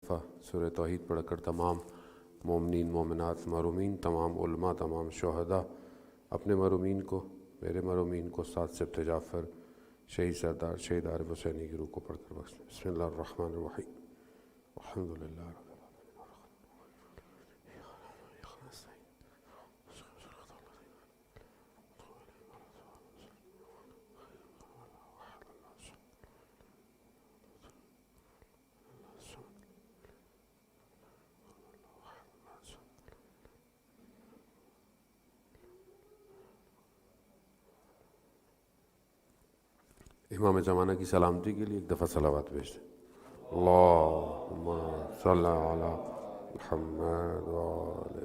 سورہ توحید پڑھ کر تمام مومنین مومنات مرحومین تمام علماء تمام شہداء اپنے مرحومین کو میرے مرحومین کو ساتھ سبت جعفر شہید سردار شہید عارف حسینی کی روح کو پڑھ کر بخش دیں۔ بسم اللہ الرحمن الرحیم الحمدللہ رب امام زمانہ کی سلامتی کے لیے ایک دفعہ صلوات بھیج دیں۔ اللہم صلی علی محمد وآلہ۔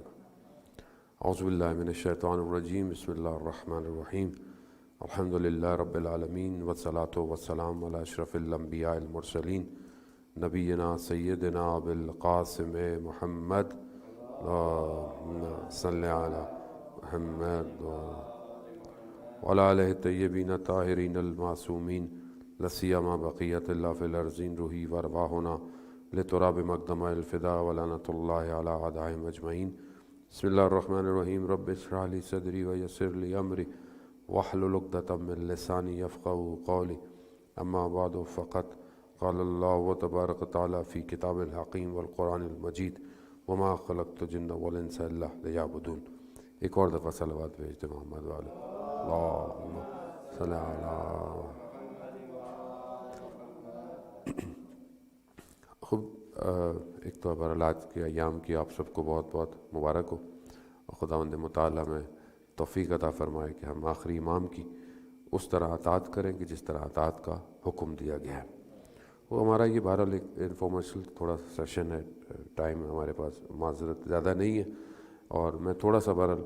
اعوذ باللہ من الشیطان الرجیم، بسم اللہ الرحمن الرحیم، الحمدللہ رب العالمین والصلاة والسلام علی اشرف الانبیاء المرسلین نبینا سیدنا بالقاسم محمد اللہم صلی علی محمد وعلی آلہ الطیبین الطاہرین المعصومین لسیما بقیت اللہ فی الارضین روحی وارواحنا لتراب مقدمہ الفدا ولعنۃ اللہ علی اعدائہم اجمعین۔ بسم اللہ الرحمن الرحیم، رب اشرح لی صدری ویسر لی امری واحلل عقدۃ من لسانی یفقہوا قولی، اما بعد فقد قال اللہ تبارک وتعالی فی کتاب الحکیم والقرآن المجید وما خلقت الجن والانس الا لیعبدون۔ ایک اور دفعہ صلوات بھیج دیں محمد والے۔ اللہم صلی علی۔ خود ایک تو بہرحال آج کے ایام کی آپ سب کو بہت بہت مبارک ہو، اور خداوند متعالی میں توفیق عطا فرمائے کہ ہم آخری امام کی اس طرح اطاعت کریں کہ جس طرح اطاعت کا حکم دیا گیا ہے۔ وہ ہمارا یہ بہرحال ایک انفارمیشنل تھوڑا سیشن ہے، ٹائم ہمارے پاس معذرت زیادہ نہیں ہے، اور میں تھوڑا سا بہرحال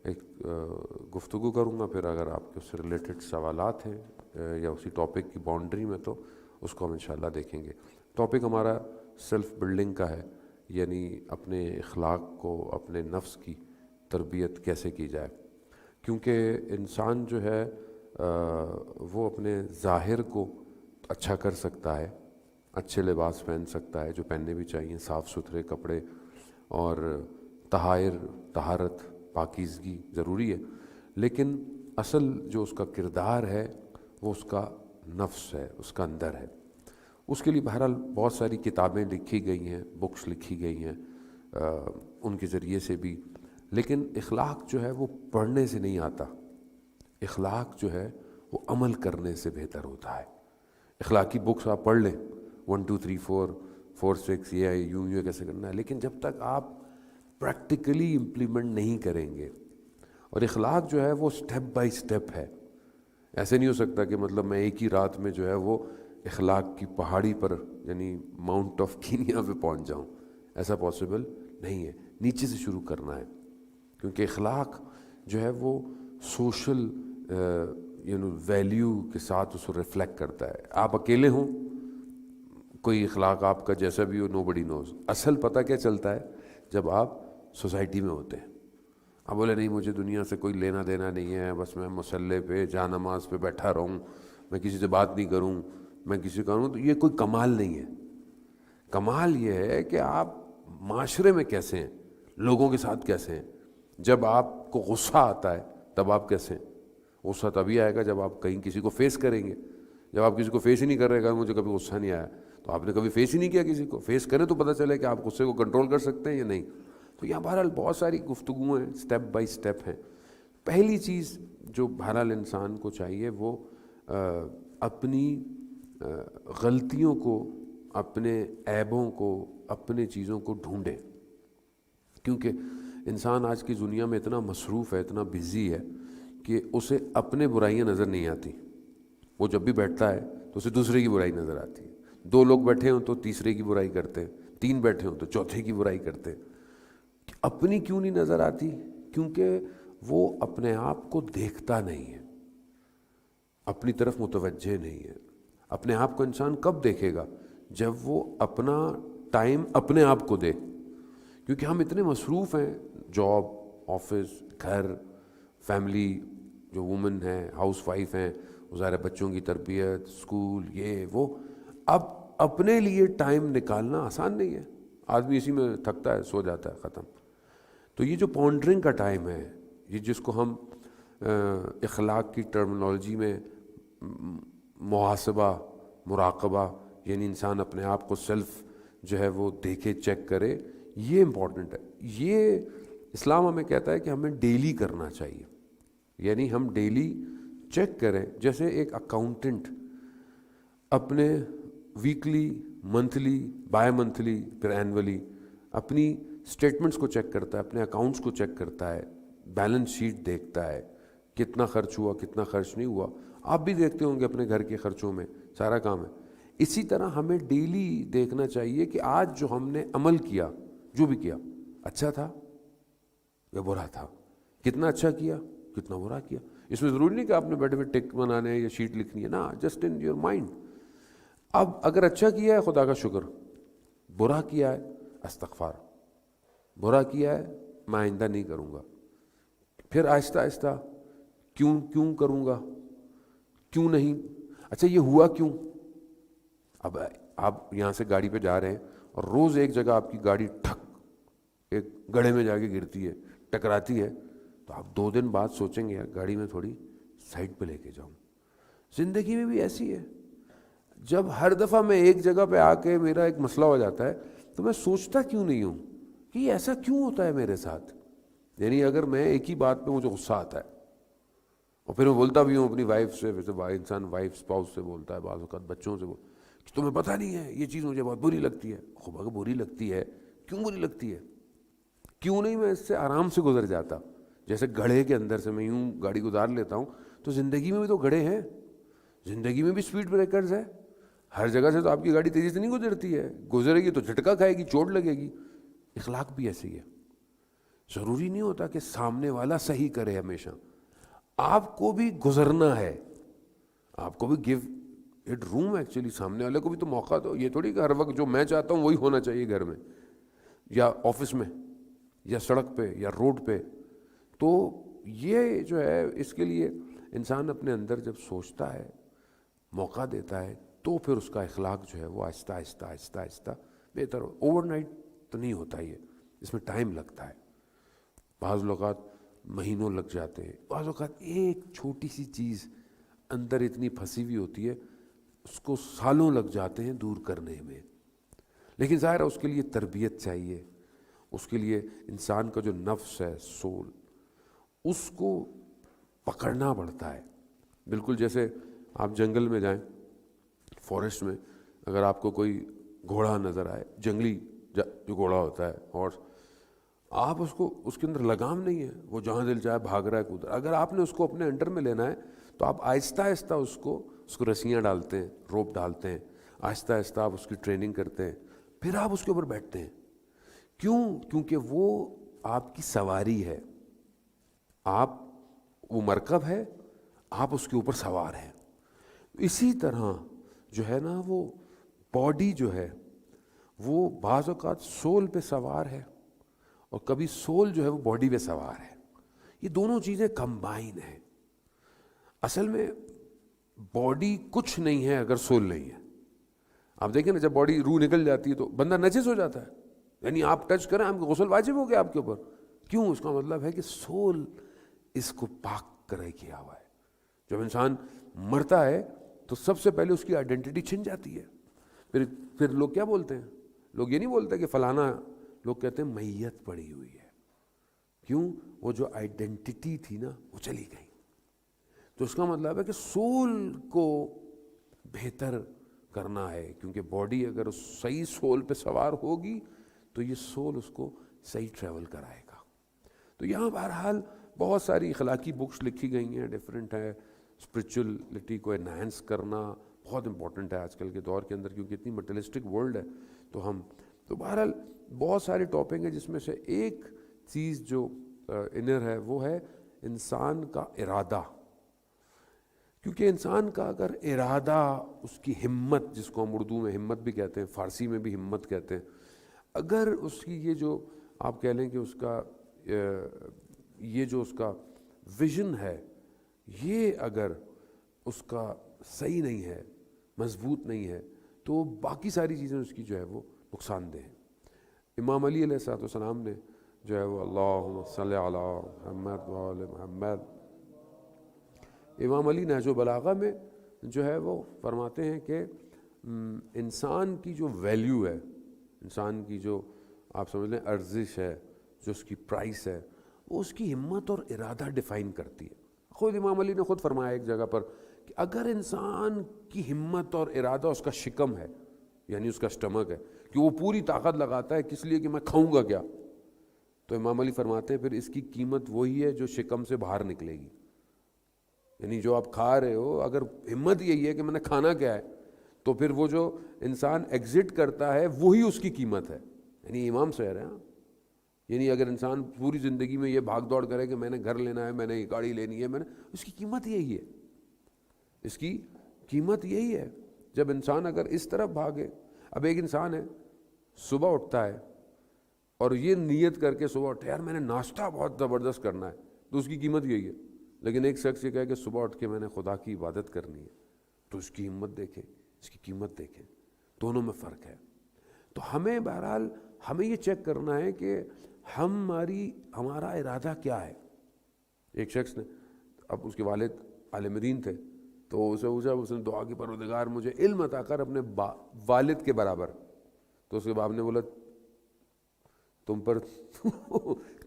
ایک گفتگو کروں گا، پھر اگر آپ کے اس سے ریلیٹڈ سوالات ہیں یا اسی ٹاپک کی باؤنڈری میں تو اس کو ہم انشاءاللہ دیکھیں گے۔ ٹاپک ہمارا سیلف بلڈنگ کا ہے، یعنی اپنے اخلاق کو، اپنے نفس کی تربیت کیسے کی جائے، کیونکہ انسان جو ہے وہ اپنے ظاہر کو اچھا کر سکتا ہے، اچھے لباس پہن سکتا ہے جو پہننے بھی چاہیے، صاف ستھرے کپڑے، اور طہارت پاکیزگی ضروری ہے، لیکن اصل جو اس کا کردار ہے وہ اس کا نفس ہے، اس کا اندر ہے۔ اس کے لیے بہرحال بہت ساری کتابیں لکھی گئی ہیں، بکس لکھی گئی ہیں ان کے ذریعے سے بھی، لیکن اخلاق جو ہے وہ پڑھنے سے نہیں آتا، اخلاق جو ہے وہ عمل کرنے سے بہتر ہوتا ہے۔ اخلاقی بکس آپ پڑھ لیں 1 2 3 4 4 6 یہ ہے، یوں کیسے کرنا ہے، لیکن جب تک آپ پریکٹیکلی امپلیمنٹ نہیں کریں گے، اور اخلاق جو ہے وہ سٹیپ بائی سٹیپ ہے، ایسے نہیں ہو سکتا کہ مطلب میں ایک ہی رات میں جو ہے وہ اخلاق کی پہاڑی پر یعنی ماؤنٹ آف کینیا پہ پہنچ جاؤں، ایسا پاسبل نہیں ہے، نیچے سے شروع کرنا ہے، کیونکہ اخلاق جو ہے وہ سوشل ویلیو کے ساتھ اس کو ریفلیکٹ کرتا ہے۔ آپ اکیلے ہوں، کوئی اخلاق آپ کا جیسا بھی ہو، نو بڈی نوز، اصل پتہ کیا چلتا ہے جب آپ سوسائٹی میں ہوتے ہیں۔ اب بولے نہیں مجھے دنیا سے کوئی لینا دینا نہیں ہے، بس میں مصلی پہ جا نماز پہ بیٹھا رہوں، میں کسی سے بات نہیں کروں، میں کسی کا ہوں، تو یہ کوئی کمال نہیں ہے۔ کمال یہ ہے کہ آپ معاشرے میں کیسے ہیں، لوگوں کے ساتھ کیسے ہیں۔ جب آپ کو غصہ آتا ہے تب آپ کیسے ہیں؟ غصہ تبھی آئے گا جب آپ کہیں کسی کو فیس کریں گے۔ جب آپ کسی کو فیس ہی نہیں کر رہے گا، مجھے کبھی غصہ نہیں آیا، تو آپ نے کبھی فیس ہی نہیں کیا کسی کو۔ فیس کریں تو پتہ چلے کہ آپ غصے کو کنٹرول کر سکتے ہیں یا نہیں۔ تو یہاں بہرحال بہت ساری گفتگو ہیں، سٹیپ بائی سٹیپ ہیں۔ پہلی چیز جو بہرحال انسان کو چاہیے وہ اپنی غلطیوں کو، اپنے عیبوں کو، اپنے چیزوں کو ڈھونڈے، کیونکہ انسان آج کی دنیا میں اتنا مصروف ہے، اتنا بزی ہے کہ اسے اپنے برائیاں نظر نہیں آتی۔ وہ جب بھی بیٹھتا ہے تو اسے دوسرے کی برائی نظر آتی ہے۔ 2 لوگ بیٹھے ہوں تو تیسرے کی برائی کرتے ہیں، 3 بیٹھے ہوں تو چوتھے کی برائی کرتے ہیں۔ اپنی کیوں نہیں نظر آتی؟ کیونکہ وہ اپنے آپ کو دیکھتا نہیں ہے، اپنی طرف متوجہ نہیں ہے۔ اپنے آپ کو انسان کب دیکھے گا؟ جب وہ اپنا ٹائم اپنے آپ کو دے، کیونکہ ہم اتنے مصروف ہیں، جاب، آفس، گھر، فیملی، جو وومن ہیں، ہاؤس وائف ہیں، ظاہر بچوں کی تربیت، اسکول، یہ وہ، اب اپنے لیے ٹائم نکالنا آسان نہیں ہے۔ آدمی اسی میں تھکتا ہے، سو جاتا ہے، ختم. تو یہ جو پونڈرنگ کا ٹائم ہے، یہ جس کو ہم اخلاق کی ٹرمنالوجی میں محاسبہ، مراقبہ، یعنی انسان اپنے آپ کو سیلف جو ہے وہ دیکھے، چیک کرے، یہ امپورٹنٹ ہے. یہ اسلام ہمیں کہتا ہے کہ ہمیں ڈیلی کرنا چاہیے. یعنی ہم ڈیلی چیک کریں. جیسے ایک اکاؤنٹنٹ اپنے ویکلی، منتھلی، بائی منتھلی، پھر اینولی اپنی اسٹیٹمنٹس کو چیک کرتا ہے، اپنے اکاؤنٹس کو چیک کرتا ہے، بیلنس شیٹ دیکھتا ہے، کتنا خرچ ہوا، کتنا خرچ نہیں ہوا. آپ بھی دیکھتے ہوں گے اپنے گھر کے خرچوں میں، سارا کام ہے. اسی طرح ہمیں ڈیلی دیکھنا چاہیے کہ آج جو ہم نے عمل کیا، جو بھی کیا، اچھا تھا یا برا تھا، کتنا اچھا کیا، کتنا برا کیا. اس میں ضروری نہیں کہ آپ نے بیٹھے ہوئے ٹک بنانے ہیں یا شیٹ لکھنی ہے نا، جسٹ ان یور مائنڈ. اب اگر اچھا کیا ہے خدا کا شکر، برا کیا ہے استغفار، برا کیا ہے میں آئندہ نہیں کروں گا. پھر آہستہ آہستہ کیوں کروں گا، کیوں نہیں، اچھا یہ ہوا کیوں. اب آپ یہاں سے گاڑی پہ جا رہے ہیں اور روز ایک جگہ آپ کی گاڑی ٹھک ایک گڑھے میں جا کے گرتی ہے، ٹکراتی ہے، تو آپ 2 دن بعد سوچیں گے یار گاڑی میں تھوڑی سائڈ پہ لے کے جاؤں. زندگی میں بھی ایسی ہے. جب ہر دفعہ میں ایک جگہ پہ آ کے میرا ایک مسئلہ ہو جاتا ہے تو میں سوچتا کیوں نہیں ہوں کہ یہ ایسا کیوں ہوتا ہے میرے ساتھ. یعنی اگر میں ایک ہی بات پہ مجھے غصہ آتا ہے اور پھر میں بولتا بھی ہوں اپنی وائف سے، ویسے انسان وائف اسپاؤس سے بولتا ہے، بعض اوقات بچوں سے کہ تمہیں پتہ نہیں ہے یہ چیز مجھے بہت بری لگتی ہے. خوب اگر بری لگتی ہے، کیوں بری لگتی ہے، کیوں نہیں میں اس سے آرام سے گزر جاتا. جیسے گڑھے کے اندر سے میں یوں گاڑی گزار لیتا ہوں، تو زندگی میں بھی تو گڑھے ہیں، زندگی میں بھی سپیڈ بریکرز ہے. ہر جگہ سے تو آپ کی گاڑی تیزی سے نہیں گزرتی ہے، گزرے گی تو جھٹکا کھائے گی، چوٹ لگے گی. اخلاق بھی ایسے ہی ہے. ضروری نہیں ہوتا کہ سامنے والا صحیح کرے ہمیشہ، آپ کو بھی گزرنا ہے، آپ کو بھی گیو اٹ روم. ایکچولی سامنے والے کو بھی تو موقع دو. یہ تھوڑی کہ ہر وقت جو میں چاہتا ہوں وہی ہونا چاہیے گھر میں یا آفس میں یا سڑک پہ یا روڈ پہ. تو یہ جو ہے اس کے لیے انسان اپنے اندر جب سوچتا ہے، موقع دیتا ہے، تو پھر اس کا اخلاق جو ہے وہ آہستہ آہستہ آہستہ آہستہ بہتر ہو. اوور نائٹ تو نہیں ہوتا، یہ اس میں ٹائم لگتا ہے. بعض اوقات مہینوں لگ جاتے ہیں، بعض اوقات ایک چھوٹی سی چیز اندر اتنی پھنسی ہوئی ہوتی ہے اس کو سالوں لگ جاتے ہیں دور کرنے میں. لیکن ظاہر ہے اس کے لیے تربیت چاہیے، اس کے لیے انسان کا جو نفس ہے، سول، اس کو پکڑنا پڑتا ہے. بالکل جیسے آپ جنگل میں جائیں، فارسٹ میں، اگر آپ کو کوئی گھوڑا نظر آئے، جنگلی جو گھوڑا ہوتا ہے، اور آپ اس کو، اس کے اندر لگام نہیں ہے، وہ جہاں دل چاہے بھاگ رہا ہے کود رہا ہے. اگر آپ نے اس کو اپنے انڈر میں لینا ہے تو آپ آہستہ آہستہ اس کو رسیاں ڈالتے ہیں، روپ ڈالتے ہیں، آہستہ آہستہ آپ اس کی ٹریننگ کرتے ہیں، پھر آپ اس کے اوپر بیٹھتے ہیں. کیونکہ وہ آپ کی سواری ہے، آپ، وہ مرکب ہے، آپ اس کے اوپر سوار ہیں. اسی طرح جو ہے نا وہ باڈی جو ہے وہ بعض اوقات سول پہ سوار ہے اور کبھی سول جو ہے وہ باڈی پہ سوار ہے. یہ دونوں چیزیں کمبائن ہیں. اصل میں باڈی کچھ نہیں ہے اگر سول نہیں ہے. آپ دیکھیں نا جب باڈی روح نکل جاتی ہے تو بندہ نجس ہو جاتا ہے. یعنی آپ ٹچ کریں آپ کو غسل واجب ہو گیا آپ کے اوپر. کیوں؟ اس کا مطلب ہے کہ سول اس کو پاک کرے کیا ہوا ہے. جب انسان مرتا ہے تو سب سے پہلے اس کی آئیڈینٹی چھن جاتی ہے. پھر لوگ کیا بولتے ہیں؟ لوگ یہ نہیں بولتے کہ فلانا، لوگ کہتے ہیں میت پڑی ہوئی ہے. کیوں؟ وہ جو آئیڈینٹی تھی نا وہ چلی گئی. تو اس کا مطلب ہے کہ سول کو بہتر کرنا ہے، کیونکہ باڈی اگر صحیح سول پہ سوار ہوگی تو یہ سول اس کو صحیح ٹریول کرائے گا. تو یہاں بہرحال بہت ساری اخلاقی بکس لکھی گئی ہیں، ڈیفرنٹ ہے. اسپرچولیٹی کو انہینس کرنا بہت امپورٹنٹ ہے آج کل کے دور کے اندر، کیونکہ اتنی مٹیریلسٹک ورلڈ ہے. تو بہرحال بہت سارے ٹاپک ہیں، جس میں سے ایک چیز جو انر ہے وہ ہے انسان کا ارادہ. کیونکہ انسان کا اگر ارادہ، اس کی ہمت، جس کو ہم اردو میں ہمت بھی کہتے ہیں، فارسی میں بھی ہمت کہتے ہیں، اگر اس کی یہ جو آپ کہہ لیں کہ اس کا یہ جو اس کا ویژن ہے، یہ اگر اس کا صحیح نہیں ہے، مضبوط نہیں ہے، تو باقی ساری چیزیں اس کی جو ہے وہ نقصان دہ ہیں. امام علی علیہ السلام نے جو ہے وہ اللہم صلی علی محمد و آل محمد، امام علی نہج البلاغہ میں جو ہے وہ فرماتے ہیں کہ انسان کی جو ویلیو ہے، انسان کی جو آپ سمجھ لیں ارزش ہے، جو اس کی پرائس ہے، وہ اس کی ہمت اور ارادہ ڈیفائن کرتی ہے۔ خود امام علی نے خود فرمایا ایک جگہ پر کہ اگر انسان کی ہمت اور ارادہ اس کا شکم ہے، یعنی اس کا سٹمک ہے کہ وہ پوری طاقت لگاتا ہے کس لیے کہ میں کھاؤں گا کیا، تو امام علی فرماتے ہیں پھر اس کی قیمت وہی ہے جو شکم سے باہر نکلے گی۔ یعنی جو آپ کھا رہے ہو، اگر ہمت یہی ہے کہ میں نے کھانا کیا ہے، تو پھر وہ جو انسان ایگزٹ کرتا ہے وہی اس کی قیمت ہے۔ یعنی امام سے رہے ہیں، یعنی اگر انسان پوری زندگی میں یہ بھاگ دوڑ کرے کہ میں نے گھر لینا ہے، میں نے یہ گاڑی لینی ہے، میں نے، اس کی قیمت یہی ہے، اس کی قیمت یہی ہے۔ جب انسان اگر اس طرف بھاگے، اب ایک انسان ہے صبح اٹھتا ہے اور یہ نیت کر کے صبح اٹھے یار میں نے ناشتہ بہت زبردست کرنا ہے، تو اس کی قیمت یہی ہے۔ لیکن ایک شخص یہ کہے کہ صبح اٹھ کے میں نے خدا کی عبادت کرنی ہے، تو اس کی ہمت دیکھیں، اس کی قیمت دیکھیں، دونوں میں فرق ہے۔ تو ہمیں بہرحال ہمیں یہ چیک کرنا ہے کہ ہمارا ارادہ کیا ہے۔ ایک شخص نے، اب اس کے والد عالم دین تھے، تو اسے پوچھا، اس نے دعا کی پروردگار مجھے علم عطا کر اپنے والد کے برابر، تو اس کے باپ نے بولا تم پر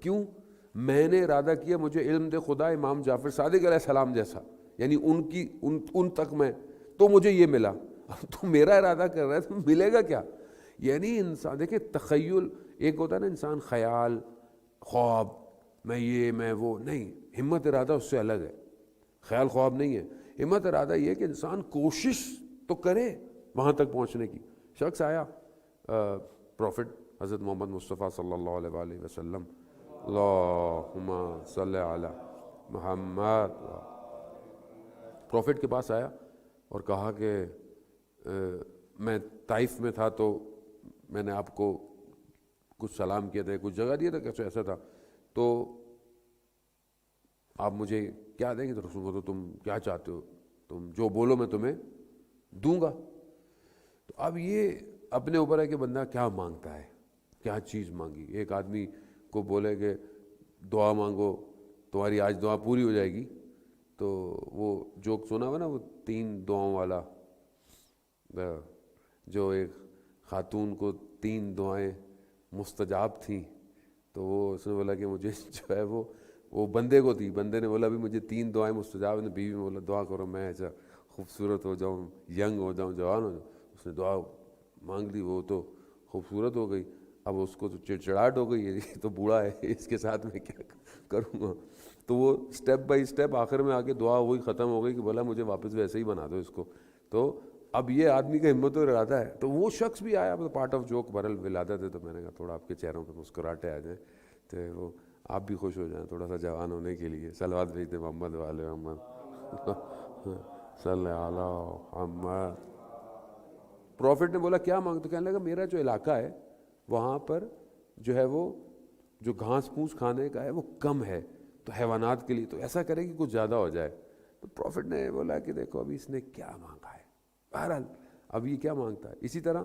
کیوں؟ میں نے ارادہ کیا مجھے علم دے خدا امام جعفر صادق علیہ السلام جیسا، یعنی ان تک میں، تو مجھے یہ ملا، تو میرا ارادہ کر رہا ہے تو ملے گا کیا؟ یعنی انسان دیکھیں تخیل ایک ہوتا ہے نا، انسان خیال خواب، میں وہ نہیں، ہمت ارادہ اس سے الگ ہے۔ خیال خواب نہیں ہے، ہمت ارادہ یہ ہے کہ انسان کوشش تو کرے وہاں تک پہنچنے کی۔ شخص آیا پروفٹ حضرت محمد مصطفیٰ صلی اللہ علیہ وآلہ وسلم، اللہم صلی علی محمد، پروفٹ کے پاس آیا اور کہا کہ میں طائف میں تھا تو میں نے آپ کو کچھ سلام کیا تھا، کچھ جگہ دیا تھا، کیسے ایسا تھا، تو آپ مجھے کیا دیں گے؟ تو رسول کو تو تم کیا چاہتے ہو، تم جو بولو میں تمہیں دوں گا۔ تو اب یہ اپنے اوپر ہے کہ بندہ کیا مانگتا ہے، کیا چیز مانگی۔ ایک آدمی کو بولے کہ دعا مانگو تمہاری آج دعا پوری ہو جائے گی، تو وہ جوک سنا ہوا نا، وہ 3 دعاؤں والا، جو ایک خاتون کو 3 دعائیں مستجاب تھیں، تو وہ اس نے بولا کہ مجھے جو ہے وہ بندے کو تھی، بندے نے بولا بھی مجھے 3 دعائیں مستجاب ہیں، بیوی نے بولا دعا کرو میں ایسا خوبصورت ہو جاؤں، ینگ ہو جاؤں، جوان ہو جاؤں۔ اس نے دعا مانگ لی، وہ تو خوبصورت ہو گئی، اب اس کو تو چڑچڑاہٹ ہو گئی، یہ تو بوڑھا ہے، اس کے ساتھ میں کیا کروں گا۔ تو وہ سٹیپ بائی سٹیپ آخر میں آ کے دعا وہی ختم ہو گئی کہ بولا مجھے واپس ویسے ہی بنا دو اس کو۔ تو اب یہ آدمی کا ہمت اور ارادہ ہے۔ تو وہ شخص بھی آیا، پارٹ آف جوک، بہرحال ولادت ہے تو میں نے کہا تھوڑا آپ کے چہروں پہ مسکراہٹیں آ جائیں تو وہ آپ بھی خوش ہو جائیں تھوڑا سا جوان ہونے کے لیے۔ صلوات بھیجتے محمد والے محمد صلی علی محمد۔ پروفٹ نے بولا کیا مانگ؟ تو کہنے لگا میرا جو علاقہ ہے وہاں پر جو ہے وہ جو گھاس پھوس کھانے کا ہے وہ کم ہے، تو حیوانات کے لیے تو ایسا کرے کہ کچھ زیادہ ہو جائے۔ تو پروفٹ نے بولا کہ دیکھو ابھی اس نے کیا مانگا ہے، بہرحال اب یہ کیا مانگتا ہے۔ اسی طرح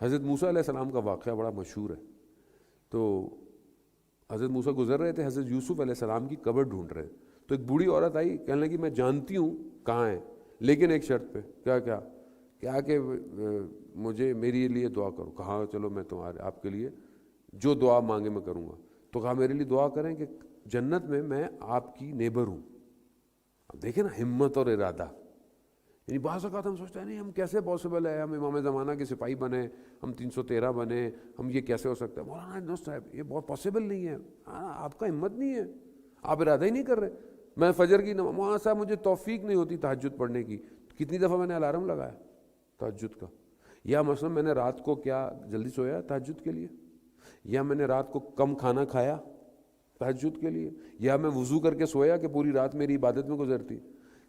حضرت موسیٰ علیہ السلام کا واقعہ بڑا مشہور ہے۔ تو حضرت موسیٰ گزر رہے تھے، حضرت یوسف علیہ السلام کی قبر ڈھونڈ رہے، تو ایک بوڑھی عورت آئی، کہنے لگی میں جانتی ہوں کہاں ہے، لیکن ایک شرط پہ۔ کیا کہ مجھے میری لیے دعا کرو۔ کہا چلو میں آپ کے لیے جو دعا مانگے میں کروں گا۔ تو کہا میرے لیے دعا کریں کہ جنت میں آپ کی نیبر ہوں۔ اب دیکھیں نا ہمت اور ارادہ، یعنی بعض اوقات ہم سوچتے ہیں نہیں ہم کیسے پاسبل ہے، ہم امام زمانہ کے سپاہی بنے، ہم 313 بنے، ہم یہ کیسے ہو سکتا ہے؟ مولانا دوست صاحب یہ بہت پاسبل نہیں ہے، آپ کا ہمت نہیں ہے، آپ ارادہ ہی نہیں کر رہے۔ میں فجر کی مولانا صاحب مجھے توفیق نہیں ہوتی تہجد پڑھنے کی، کتنی دفعہ میں نے الارم لگایا تہجد کا، یا مثلا میں نے رات کو کیا جلدی سویا تہجد کے لیے، یا میں نے رات کو کم کھانا کھایا تہجد کے لیے، یا میں وضو کر کے سویا کہ پوری رات میری عبادت میں گزرتی۔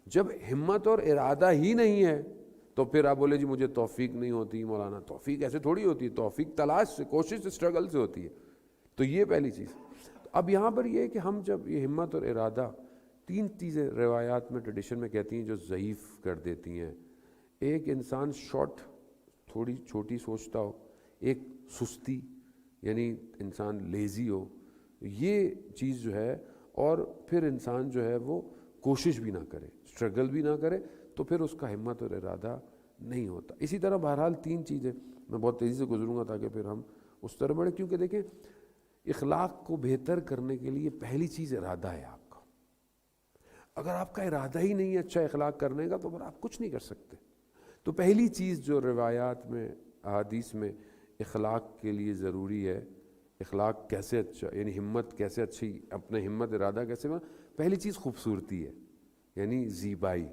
جب ہمت اور ارادہ ہی نہیں ہے تو پھر آپ بولے جی مجھے توفیق نہیں ہوتی۔ مولانا توفیق ایسے تھوڑی ہوتی ہے، توفیق تلاش سے، کوشش سے، اسٹرگل سے ہوتی ہے۔ تو یہ پہلی چیز۔ اب یہاں پر یہ ہے کہ ہم جب یہ ہمت اور ارادہ، 3 چیزیں روایات میں ٹریڈیشن میں کہتی ہیں جو ضعیف کر دیتی ہیں۔ ایک انسان تھوڑی چھوٹی سوچتا ہو، ایک سستی، یعنی انسان لیزی ہو، یہ چیز جو ہے، اور پھر انسان جو ہے وہ کوشش بھی نہ کرے، اسٹرگل بھی نہ کرے، تو پھر اس کا ہمت اور ارادہ نہیں ہوتا۔ اسی طرح بہرحال 3 چیزیں میں بہت تیزی سے گزروں گا تاکہ پھر ہم اس طرح بڑھیں، کیونکہ دیکھیں اخلاق کو بہتر کرنے کے لیے پہلی چیز ارادہ ہے آپ کا۔ اگر آپ کا ارادہ ہی نہیں ہے اچھا اخلاق کرنے کا تو پھر آپ کچھ نہیں کر سکتے۔ تو پہلی چیز جو روایات میں، احادیث میں اخلاق کے لیے ضروری ہے، اخلاق کیسے اچھا، یعنی ہمت کیسے اچھی، اپنے ہمت ارادہ کیسے بنا، پہلی چیز خوبصورتی ہے، یعنی زیبائی،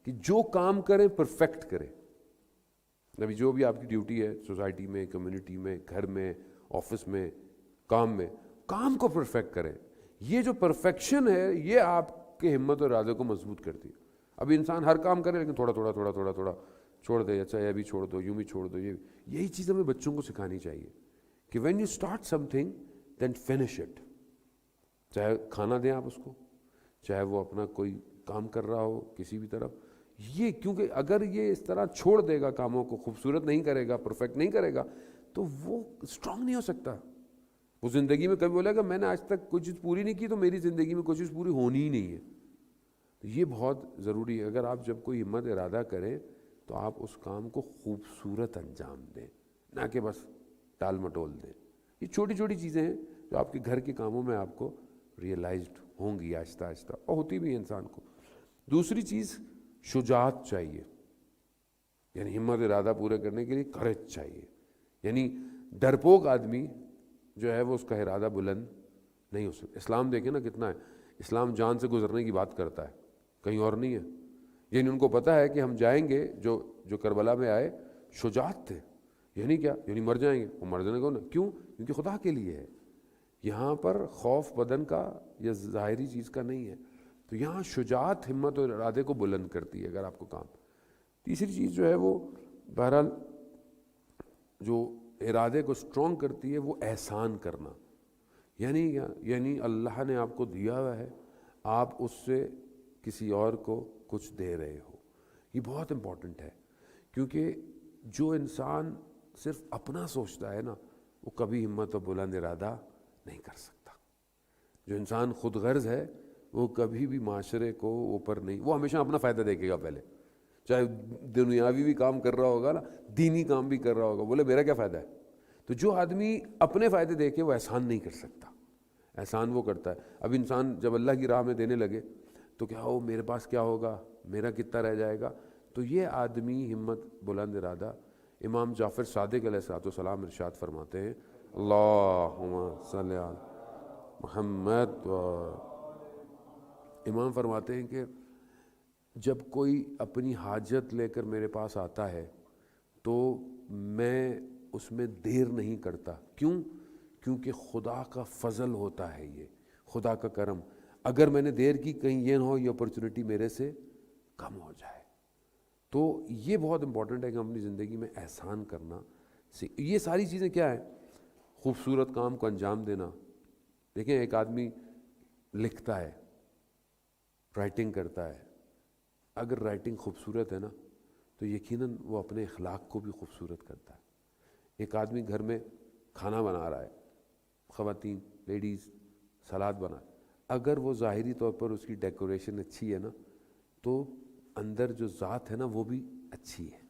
کہ جو کام کریں پرفیکٹ کریں۔ ابھی جو بھی آپ کی ڈیوٹی ہے سوسائٹی میں، کمیونٹی میں، گھر میں، آفس میں، کام میں، کام کو پرفیکٹ کریں۔ یہ جو پرفیکشن ہے یہ آپ کے ہمت اور ارادے کو مضبوط کرتی ہے۔ ابھی انسان ہر کام کرے لیکن تھوڑا تھوڑا تھوڑا تھوڑا تھوڑا چھوڑ دے، اچھا یہ بھی چھوڑ دو، یوں بھی چھوڑ دو، یہی چیز ہمیں بچوں کو سکھانی چاہیے کہ when you start something then finish it. چاہے کھانا دیں آپ اس کو، چاہے وہ اپنا کوئی کام کر رہا ہو کسی بھی طرف، یہ کیونکہ اگر یہ اس طرح چھوڑ دے گا کاموں کو، خوبصورت نہیں کرے گا، پرفیکٹ نہیں کرے گا، تو وہ اسٹرانگ نہیں ہو سکتا۔ وہ زندگی میں کبھی بولے گا میں نے آج تک کوئی چیز پوری نہیں کی تو میری زندگی میں کوئی چیز پوری ہونی ہی نہیں ہے۔ تو یہ بہت ضروری ہے، اگر آپ جب کوئی ہمت ارادہ کریں تو آپ اس کام کو خوبصورت انجام دیں، نہ کہ بس ٹال مٹول دیں۔ یہ چھوٹی چھوٹی چیزیں ہیں جو آپ کے گھر کے کاموں میں آپ کو ریئلائزڈ ہوں گی آہستہ آہستہ، اور ہوتی بھی ہے انسان کو۔ دوسری چیز شجاعت چاہیے، یعنی ہمت ارادہ پورے کرنے کے لیے کریج چاہیے۔ یعنی ڈرپوک آدمی جو ہے وہ اس کا ارادہ بلند نہیں ہو سکتا۔ اسلام دیکھیں نا کتنا ہے، اسلام جان سے گزرنے کی بات کرتا ہے، کہیں اور نہیں ہے۔ یعنی ان کو پتہ ہے کہ ہم جائیں گے، جو کربلا میں آئے شجاعت تھے، یعنی کیا، یعنی مر جائیں گے، وہ مر جانے کو نا، کیوں؟ کیونکہ خدا کے لیے ہے۔ یہاں پر خوف بدن کا یا ظاہری چیز کا نہیں ہے، تو یہاں شجاعت ہمت اور ارادے کو بلند کرتی ہے اگر آپ کو کام۔ تیسری چیز جو ہے وہ بہرحال جو ارادے کو اسٹرانگ کرتی ہے وہ احسان کرنا، یعنی کیا؟ یعنی اللہ نے آپ کو دیا ہوا ہے، آپ اس سے کسی اور کو کچھ دے رہے ہو۔ یہ بہت امپورٹنٹ ہے، کیونکہ جو انسان صرف اپنا سوچتا ہے نا وہ کبھی ہمت و بلند ارادہ نہیں کر سکتا۔ جو انسان خود غرض ہے وہ کبھی بھی معاشرے کو اوپر نہیں، وہ ہمیشہ اپنا فائدہ دیکھے گا پہلے، چاہے دنیاوی بھی کام کر رہا ہوگا نا، دینی کام بھی کر رہا ہوگا، بولے میرا کیا فائدہ ہے۔ تو جو آدمی اپنے فائدے دیکھے وہ احسان نہیں کر سکتا۔ احسان وہ کرتا ہے، اب انسان جب اللہ کی راہ میں دینے لگے تو کیا ہو، میرے پاس کیا ہوگا، میرا کتنا رہ جائے گا، تو یہ آدمی ہمت بلند ارادہ۔ امام جعفر صادق علیہ السلام ارشاد فرماتے ہیں، اللہم صلی علی محمد، امام فرماتے ہیں کہ جب کوئی اپنی حاجت لے کر میرے پاس آتا ہے تو میں اس میں دیر نہیں کرتا، کیوں؟ کیونکہ خدا کا فضل ہوتا ہے، یہ خدا کا کرم۔ اگر میں نے دیر کی کہیں یہ نہ ہو یہ اپرچونٹی میرے سے کم ہو جائے۔ تو یہ بہت امپورٹنٹ ہے کہ ہم اپنی زندگی میں احسان کرنا یہ ساری چیزیں کیا ہیں، خوبصورت کام کو انجام دینا۔ دیکھیں ایک آدمی لکھتا ہے، رائٹنگ کرتا ہے، اگر رائٹنگ خوبصورت ہے نا تو یقیناً وہ اپنے اخلاق کو بھی خوبصورت کرتا ہے۔ ایک آدمی گھر میں کھانا بنا رہا ہے، خواتین لیڈیز سلاد بنا، اگر وہ ظاہری طور پر اس کی ڈیکوریشن اچھی ہے نا تو اندر جو ذات ہے نا وہ بھی اچھی ہے۔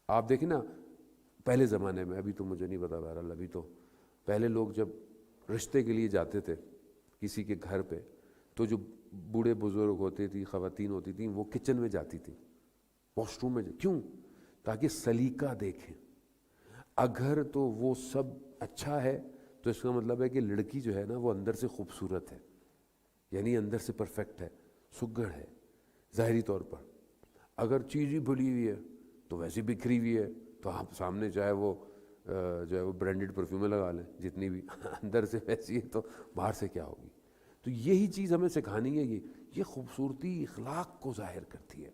آپ دیکھیں نا پہلے زمانے میں، ابھی تو مجھے نہیں پتا، بہرحال ابھی تو پہلے لوگ جب رشتے کے لیے جاتے تھے کسی کے گھر پہ تو جو بوڑھے بزرگ ہوتے تھی، خواتین ہوتی تھیں، وہ کچن میں جاتی تھیں، واش روم میں کیوں؟ تاکہ سلیقہ دیکھیں۔ اگر تو وہ سب اچھا ہے تو اس کا مطلب ہے کہ لڑکی جو ہے نا وہ اندر سے خوبصورت ہے، یعنی اندر سے پرفیکٹ ہے، سگڑ ہے ظاہری طور پر۔ اگر چیز ہی بھلی ہوئی ہے تو ویسی بکھری ہوئی ہے تو آپ سامنے چاہے وہ جو ہے وہ برانڈڈ پرفیومیں لگا لیں جتنی بھی، اندر سے ویسی ہے تو باہر سے کیا ہوگی۔ تو یہی چیز ہمیں سکھانی ہے، یہ خوبصورتی اخلاق کو ظاہر کرتی ہے۔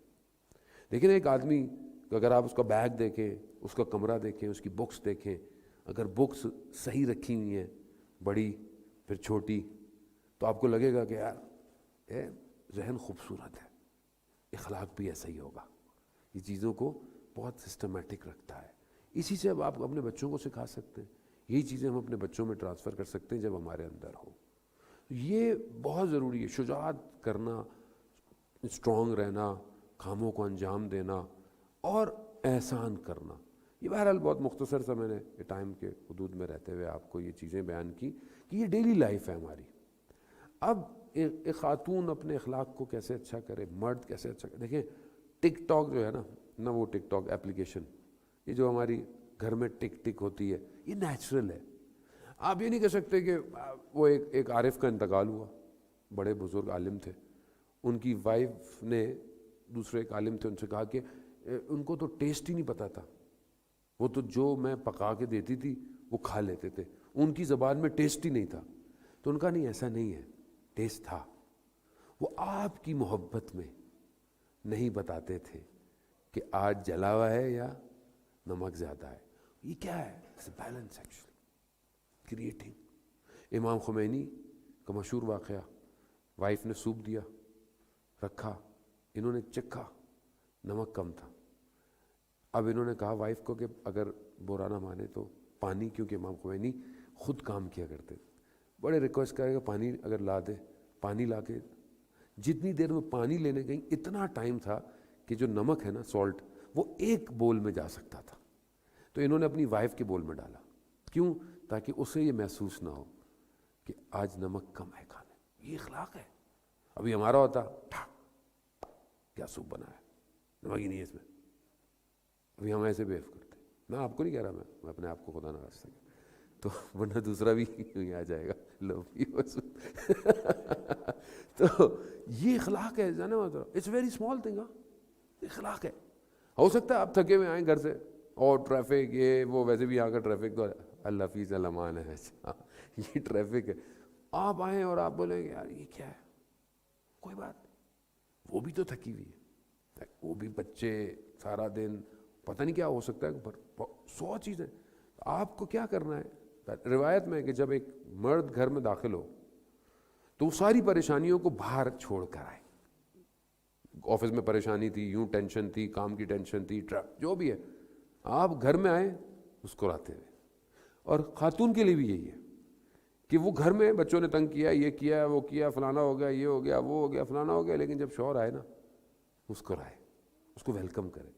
لیکن ایک آدمی اگر آپ اس کا بیگ دیکھیں، اس کا کمرہ دیکھیں، اس کی بکس دیکھیں، اگر بکس صحیح رکھی ہوئی ہیں، بڑی پھر چھوٹی، تو آپ کو لگے گا کہ یار ذہن خوبصورت ہے، اخلاق بھی ایسا ہی ہوگا۔ یہ چیزوں کو بہت سسٹمیٹک رکھتا ہے۔ اسی سے اب آپ اپنے بچوں کو سکھا سکتے ہیں، یہی چیزیں ہم اپنے بچوں میں ٹرانسفر کر سکتے ہیں جب ہمارے اندر ہو. یہ بہت ضروری ہے، شجاعت کرنا، اسٹرانگ رہنا، کاموں کو انجام دینا اور احسان کرنا. یہ بہرحال بہت مختصر سا میں نے ٹائم کے حدود میں رہتے ہوئے آپ کو یہ چیزیں بیان کی کہ یہ ڈیلی لائف ہے ہماری. اب ایک خاتون اپنے اخلاق کو کیسے اچھا کرے، مرد کیسے اچھا کرے. دیکھیں ٹک ٹاک جو ہے نا وہ ٹک ٹاک اپلیکیشن، یہ جو ہماری گھر میں ٹک ٹک ہوتی ہے، یہ نیچرل ہے. آپ یہ نہیں کہہ سکتے کہ وہ ایک عارف کا انتقال ہوا، بڑے بزرگ عالم تھے، ان کی وائف نے دوسرے ایک عالم تھے ان سے کہا کہ ان کو تو ٹیسٹ ہی نہیں پتہ تھا، وہ تو جو میں پکا کے دیتی تھی وہ کھا لیتے تھے، ان کی زبان میں ٹیسٹ ہی نہیں تھا. تو ان کا نہیں، ایسا نہیں ہے، ٹیسٹ تھا. وہ آپ کی محبت میں نہیں بتاتے تھے کہ آج جلا ہوا ہے یا نمک زیادہ ہے. یہ کیا ہے؟ Balance actually creating. امام خمینی کا مشہور واقعہ، وائف نے سوپ دیا، رکھا، انہوں نے چکھا، نمک کم تھا. اب انہوں نے کہا وائف کو کہ اگر برا نہ مانے تو پانی، کیونکہ امام خمینی خود کام کیا کرتے، بڑے ریکویسٹ کرے گا پانی اگر لا دے. پانی لا کے جتنی دیر میں پانی لینے گئی اتنا ٹائم تھا کہ جو نمک ہے نا، سالٹ، وہ ایک بول میں جا سکتا تھا. تو انہوں نے اپنی وائف کے بول میں ڈالا. کیوں؟ تاکہ اسے یہ محسوس نہ ہو کہ آج نمک کم ہے کھانے. یہ اخلاق ہے. ابھی ہمارا ہوتا کیا سوپ بنا ہے، نمک ہی نہیں ہے اس میں. ابھی ہم ایسے بیف کرتے. میں آپ کو نہیں کہہ رہا، میں اپنے آپ کو خدا نہ رکھ سکے تو ورنہ دوسرا بھی یوں آ جائے گا لو بھی. تو یہ اخلاق ہے نا، اٹس ویری اسمال تھنگ. اخلاق ہے. ہو سکتا ہے آپ تھکے ہوئے آئیں گھر سے اور ٹریفک یہ وہ، ویسے بھی یہاں کا ٹریفک تو اللہ حفیظ الامان ہے، یہ ٹریفک ہے. آپ آئیں اور آپ بولیں گے یار یہ کیا ہے، کوئی بات نہیں، وہ بھی تو تھکی ہوئی ہے، وہ بھی بچے سارا دن پتہ نہیں کیا ہو سکتا ہے، 100 چیزیں. آپ کو کیا کرنا ہے؟ روایت میں کہ جب ایک مرد گھر میں داخل ہو تو وہ ساری پریشانیوں کو باہر چھوڑ کر آئے. آفس میں پریشانی تھی، یوں ٹینشن تھی، کام کی ٹینشن تھی، جو بھی ہے، آپ گھر میں آئیں مسکراتے ہوئے. اور خاتون کے لیے بھی یہی ہے کہ وہ گھر میں بچوں نے تنگ کیا، یہ کیا، وہ کیا، فلانا ہو گیا، یہ ہو گیا، وہ ہو گیا، فلانا ہو گیا، لیکن جب شوہر آئے نا مسکرائے، اس کو ویلکم کرے.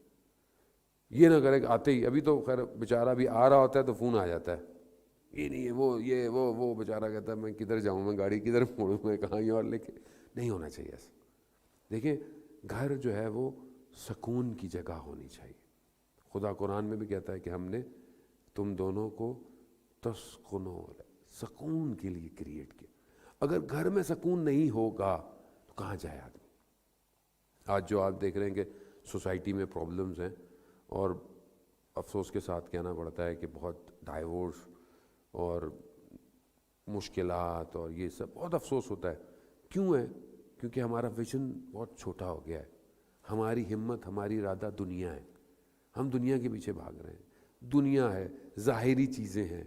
یہ نہ کرے کہ آتے ہی، ابھی تو خیر بیچارہ بھی آ رہا ہوتا ہے تو فون آ جاتا ہے، یہ نہیں ہے، وہ یہ وہ بیچارہ کہتا ہے میں کدھر جاؤں، میں گاڑی کدھر موڑوں، میں کہاں اور لے کے. نہیں ہونا چاہیے ایسا. دیکھیں گھر جو ہے وہ سکون کی جگہ ہونی چاہیے. خدا قرآن میں بھی کہتا ہے کہ ہم نے تم دونوں کو تسکنو، سکون کے لیے کریٹ کیا. اگر گھر میں سکون نہیں ہوگا تو کہاں جائے آدمی. آج جو آپ دیکھ رہے ہیں کہ سوسائٹی میں پرابلمز ہیں، اور افسوس کے ساتھ کہنا پڑتا ہے کہ بہت ڈائیورس اور مشکلات اور یہ سب، بہت افسوس ہوتا ہے. کیوں ہے؟ کیونکہ ہمارا ویژن بہت چھوٹا ہو گیا ہے. ہماری ہمت، ہماری ارادہ دنیا ہے. ہم دنیا کے پیچھے بھاگ رہے ہیں. دنیا ہے، ظاہری چیزیں ہیں.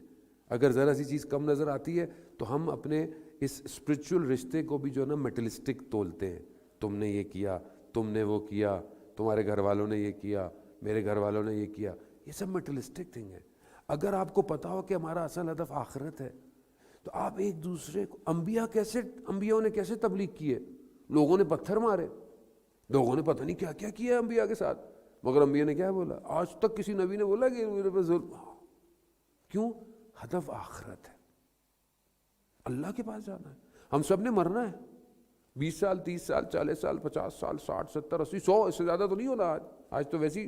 اگر ذرا سی چیز کم نظر آتی ہے تو ہم اپنے اس اسپرچول رشتے کو بھی جو ہے نا میٹلسٹک تولتے ہیں. تم نے یہ کیا، تم نے وہ کیا، تمہارے گھر والوں نے یہ کیا، میرے گھر والوں نے یہ کیا. یہ سب میٹلسٹک تھنگ ہے. اگر آپ کو پتا ہو کہ ہمارا اصل ہدف آخرت ہے تو آپ ایک دوسرے کو، انبیاءوں نے کیسے تبلیغ کی ہے؟ لوگوں نے پتھر مارے، لوگوں نے پتہ نہیں کیا کیا کیا ہے انبیاء کے ساتھ، مگر انبیاء نے کیا بولا؟ آج تک کسی نبی نے بولا کہ میرے پہ ظلم. کیوں؟ ہدف آخرت ہے، اللہ کے پاس جانا ہے. ہم سب نے مرنا ہے. 20 سال، 30 سال، 40 سال، 50 سال، 60، 70، 80، 100، اس سے زیادہ تو نہیں ہونا. آج تو ویسی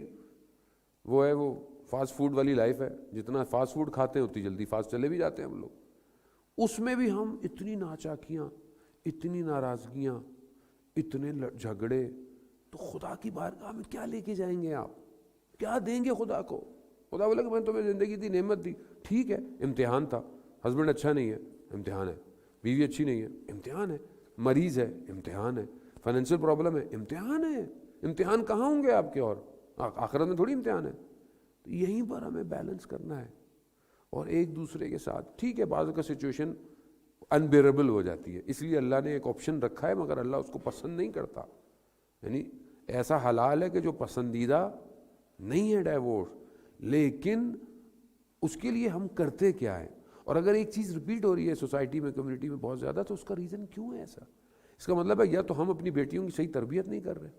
وہ ہے، وہ فاسٹ فوڈ والی لائف ہے. جتنا فاسٹ فوڈ کھاتے ہیں اتنی جلدی فاسٹ چلے بھی جاتے ہیں ہم لوگ. اس میں بھی ہم اتنی ناچاکیاں، اتنی ناراضگیاں، اتنے جھگڑے. تو خدا کی بارگاہ میں کیا لے کے جائیں گے آپ؟ کیا دیں گے خدا کو؟ خدا بولا کہ میں تمہیں زندگی دی، نعمت دی، ٹھیک ہے، امتحان تھا. ہسبینڈ اچھا نہیں ہے، امتحان ہے. بیوی اچھی نہیں ہے، امتحان ہے. مریض ہے، امتحان ہے. فائنینشیل پرابلم ہے، امتحان ہے. امتحان کہاں ہوں گے آپ کے؟ اور آخرت میں تھوڑی امتحان ہے. تو یہیں پر ہمیں بیلنس کرنا ہے اور ایک دوسرے کے ساتھ. ٹھیک ہے بعض کا سچویشن انبیئربل ہو جاتی ہے، اس لیے اللہ نے ایک آپشن رکھا ہے، مگر اللہ اس کو پسند نہیں کرتا. یعنی ایسا حلال ہے کہ جو پسندیدہ نہیں ہے ڈائیورس، لیکن اس کے لیے ہم کرتے کیا ہیں. اور اگر ایک چیز ریپیٹ ہو رہی ہے سوسائٹی میں, کمیونٹی میں بہت زیادہ, تو اس کا ریزن کیوں ہے ایسا؟ اس کا مطلب ہے یا تو ہم اپنی بیٹیوں کی صحیح تربیت نہیں کر رہے,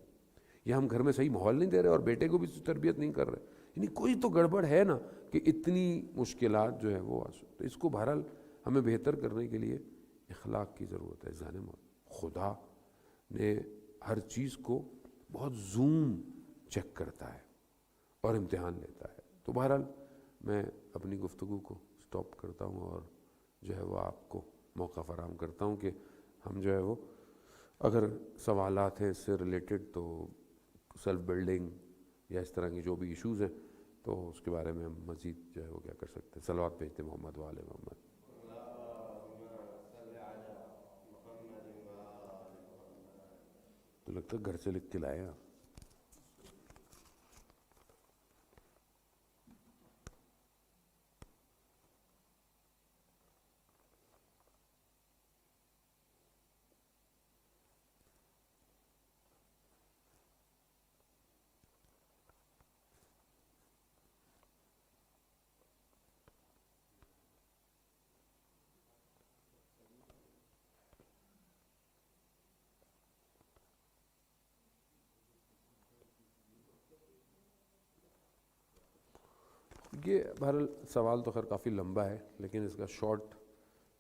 یا ہم گھر میں صحیح ماحول نہیں دے رہے اور بیٹے کو بھی تربیت نہیں کر رہے. یعنی کوئی تو گڑبڑ ہے نا کہ اتنی مشکلات جو ہے وہ. تو اس کو بہرحال ہمیں بہتر کرنے کے لیے اخلاق کی ضرورت ہے. ذہن میں خدا نے ہر چیز کو بہت زوم چیک کرتا ہے اور امتحان لیتا ہے. تو بہرحال میں اپنی گفتگو کو سٹاپ کرتا ہوں اور جو ہے وہ آپ کو موقع فراہم کرتا ہوں کہ ہم جو ہے وہ اگر سوالات ہیں اس سے ریلیٹڈ تو سیلف بلڈنگ یا اس طرح کی جو بھی ایشوز ہیں تو اس کے بارے میں ہم مزید جو ہے وہ کیا کر سکتے ہیں. صلوات بھیجتے محمد وآل محمد. تو لگتا ہے گھر سے لکھ کے لائے آپ. یہ بہرحال سوال تو خیر کافی لمبا ہے لیکن اس کا شارٹ